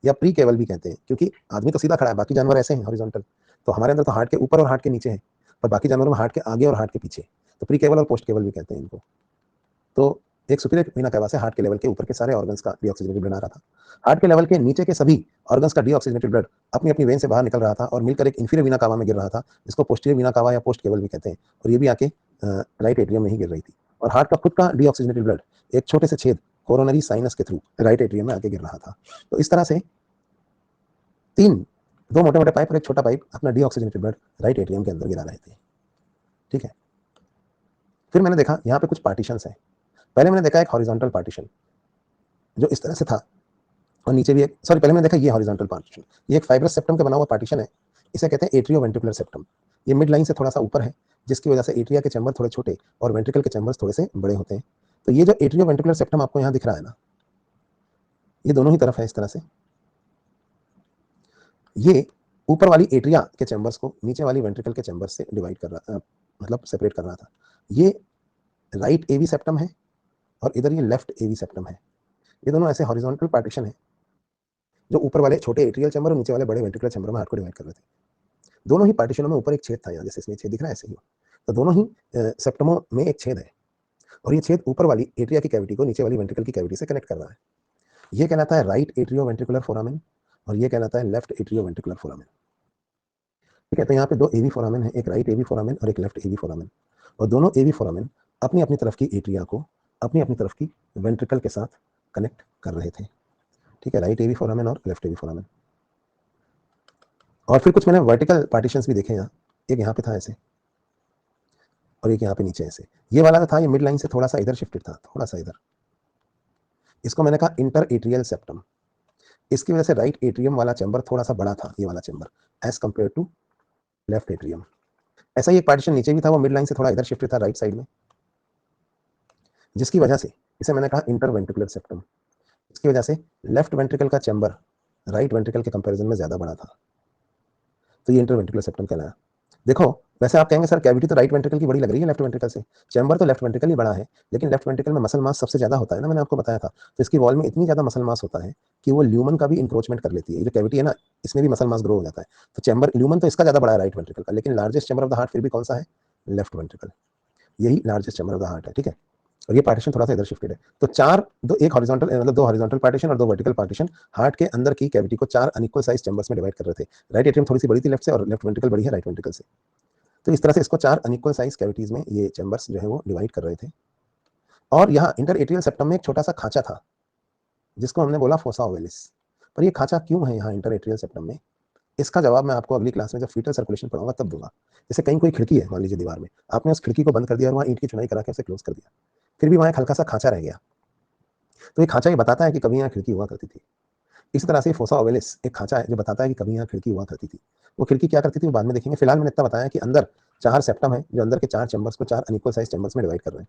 या प्री केवल भी कहते हैं, क्योंकि आदमी तो सीधा खड़ा है, बाकी जानवर ऐसे हैं हॉरिजॉन्टल। तो हमारे अंदर तो हार्ट के ऊपर और हार्ट के नीचे है, पर बाकी जानवरों में हार्ट के आगे और हार्ट के पीछे, तो प्री केवल और पोस्ट केवल भी कहते हैं इनको। तो एक सुपीरियर वीना कावा से हार्ट के लेवल के ऊपर के सारे ऑर्गन्स का डीऑक्सीजनेटेड ब्लड आ रहा था, हार्ट के लेवल के नीचे के सभी ऑर्गन्स का डीऑक्सीजनेटेड ब्लड अपनी अपनी वेन से बाहर निकल रहा था और मिलकर एक इंफीरियर वीना कावा में गिर रहा था, जिसको पोस्टीरियर वीना कावा या पोस्ट केवल भी कहते हैं, और ये भी आके राइट एट्रियम में ही गिर रही थी। और हार्ट का खुद का डीऑक्सीजनेटेड ब्लड एक छोटे से छेद कोरोनरी साइनस के थ्रू राइट एट्रियम में आके गिर रहा था। तो इस तरह से तीन, दो मोटे मोटे पाइप और एक छोटा पाइप अपना डीऑक्सीजनेटेड ब्लड राइट एट्रियम के अंदर गिरा रहे थे, ठीक है। फिर मैंने देखा यहाँ पे कुछ पार्टीशंस हैं। पहले मैंने देखा एक हॉरिजॉन्टल पार्टीशन जो इस तरह से था, और नीचे भी एक, सॉरी पहले मैंने देखा ये हॉरिजॉन्टल पार्टीशन, ये एक फाइब्रस सेप्टम का बना हुआ पार्टीशन है, इसे कहते हैं एट्रियो वेंट्रिकुलर सेप्टम। ये मिड लाइन से थोड़ा सा ऊपर है, जिसकी वजह से एट्रिया के चैम्बर थोड़े छोटे और वेंट्रिकल के चैम्बर्स थोड़े से बड़े होते हैं। तो ये जो एट्रियो वेंट्रिकुलर सेप्टम आपको यहाँ दिख रहा है ना, ये दोनों ही तरफ है इस तरह से, ये ऊपर वाली एट्रिया के चैम्बर्स को नीचे वाली वेंट्रिकल के चैम्बर्स से डिवाइड कर रहा, मतलब सेपरेट कर रहा था। ये राइट एवी सेप्टम है और इधर ये लेफ्ट एवी सेप्टम है। ये दोनों ऐसे हॉरिजॉन्टल पार्टीशन है जो ऊपर वाले छोटे एट्रियल चैम्बर और नीचे वाले बड़े वेंट्रिकुलर चैम्बर में हार्ट को डिवाइड कर रहे थे। दोनों ही पार्टीशनों में ऊपर एक छेद था, यहाँ जैसे इसमें छेद दिख रहा है ऐसे ही, तो दोनों ही सेप्टमों में एक छेद है, और ये छेद ऊपर वाली एट्रिया की कैविटी को नीचे वाली वेंट्रिकल की कैविटी से कनेक्ट कर रहा है। ये कहलाता है राइट एट्रियो वेंट्रिकुलर फोरामेन और ये कहलाता है लेफ्ट एट्रियो वेंट्रिकुलर फोरामेन। ठीक है, तो यहाँ पे दो एवी फोरामेन है, एक राइट एवी फोरामेन और एक लेफ्ट एवी फोरामेन, और दोनों एवी फोरामेन अपनी अपनी तरफ की एट्रिया को अपनी अपनी तरफ की वेंट्रिकल के साथ कनेक्ट कर रहे थे। ठीक है, राइट एवी फोरामेन और लेफ्ट एवी फोरामेन। और फिर कुछ मैंने वर्टिकल पार्टीशंस भी देखे यहाँ, एक यहाँ पे था ऐसे और एक यहाँ पे नीचे ऐसे। ये वाला था, ये मिड लाइन से थोड़ा सा इधर शिफ्टेड था, थोड़ा सा इधर। इसको मैंने कहा इंटर एट्रियल सेप्टम। इसकी वजह से राइट एट्रियम वाला चैम्बर थोड़ा सा बड़ा था, ये वाला chamber as compare to left atrium. ऐसा ही एक पार्टीशन नीचे भी था, वो मिड लाइन से थोड़ा इधर शिफ्टेड था राइट साइड में, जिसकी वजह से इसे मैंने कहा इंटरवेंट्रिकुलर सेप्टम। इसकी वजह से लेफ्ट वेंट्रिकल का चैम्बर राइट वेंट्रिकल के कंपैरिजन में ज्यादा बड़ा था, तो ये इंटरवेंट्रिकुलर सेप्टम कहलाया। देखो, वैसे आप कहेंगे सर कैविटी तो राइट वेंट्रिकल की बड़ी लग रही है लेफ्ट वेंट्रिकल से, चैम्बर तो लेफ्ट वेंट्रिकल ही बड़ा है, लेकिन लेफ्ट वेंट्रिकल में मसल मास सबसे ज्यादा होता है ना, मैंने आपको बताया था। तो इसकी वॉल में इतनी ज्यादा मसल मास होता है कि वो ल्यूमन का भी इंक्रोचमेंट कर लेती है। ये जो कैविटी है ना, इसमें भी मसल मास ग्रो हो जाता है। तो चैम्बर ल्यूमन तो इसका ज्यादा बड़ा है राइट वेंट्रिकल का, लेकिन largest chamber of the heart फिर भी कौन सा है? Left ventricle. यही largest chamber of the heart है। ठीक है, और ये पार्टीशन थोड़ा सा इधर शिफ्टेड है। तो चार, दो एक हॉरिजॉन्टल मतलब दो हॉरिजॉन्टल पार्टीशन और दो वर्टिकल पार्टीशन हार्ट के अंदर की कैविटी को चार अनइक्वल साइज चैम्बर्स में डिवाइड कर रहे थे। राइट एट्रियम थोड़ी सी बड़ी थी लेफ्ट से, और लेफ्ट वेंट्रिकल बड़ी है राइट वेंट्रिकल से। तो इस तरह से इसको चार अनइक्वल साइज कैविटीज में ये चैम्बर्स जो है वो डिवाइड कर रहे थे। और यहाँ इंटर एट्रियल सेप्टम में एक छोटा सा खांचा था, जिसको हमने बोला फोसा ओवेलिस। पर ये खांचा क्यों है यहाँ इंटर एट्रियल सेप्टम में, इसका जवाब मैं आपको अगली क्लास में जब फीटल सर्कुलेशन पढ़ाऊंगा तब दूंगा। जैसे कहीं कोई खिड़की है मान लीजिए दीवार में, आपने उस खिड़की को बंद कर दिया और वहाँ ईंट की चुनाई करा के उसे क्लोज कर दिया, फिर भी वहाँ एक हल्का सा खांचा रह गया, तो ये खांचा ये बताता है कि कभी यहाँ खिड़की हुआ करती थी। इसी तरह से फोसा ओवेलिस एक खांचा है जो बताता है कि कभी यहाँ खिड़की हुआ करती थी। वो खिड़की क्या करती थी वो बाद में देखेंगे, फिलहाल मैंने इतना बताया कि अंदर चार सेप्टम है जो अंदर के चार चैम्बर्स को चार अनइक्वल साइज चैम्बर्स में डिवाइड कर रहे हैं,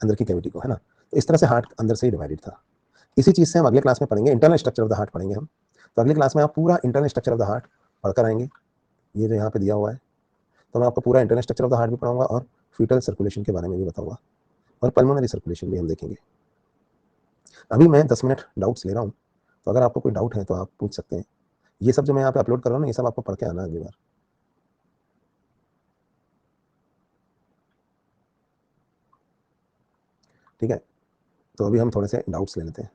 अंदर की कैविटी को, है ना। तो इस तरह से हार्ट अंदर से ही डिवाइडेड था। इसी चीज से हम अगले क्लास में पढ़ेंगे, internal structure of the heart पढ़ेंगे हम। तो अगली क्लास में आप पूरा internal structure of the heart पढ़कर आएंगे, ये जो यहाँ पे दिया हुआ है। तो मैं आपको पूरा internal structure of the heart भी पढ़ाऊंगा और फीटल सर्कुलेशन के बारे में भी बताऊंगा, और पल्मोनरी सर्कुलेशन भी हम देखेंगे। अभी मैं 10 मिनट डाउट्स ले रहा हूँ, तो अगर आपको कोई डाउट है तो आप पूछ सकते हैं। ये सब जो मैं यहाँ पे अपलोड कर रहा हूँ ना, ये सब आपको पढ़ के आना है अगली बार। ठीक है, तो अभी हम थोड़े से डाउट्स ले लेते हैं।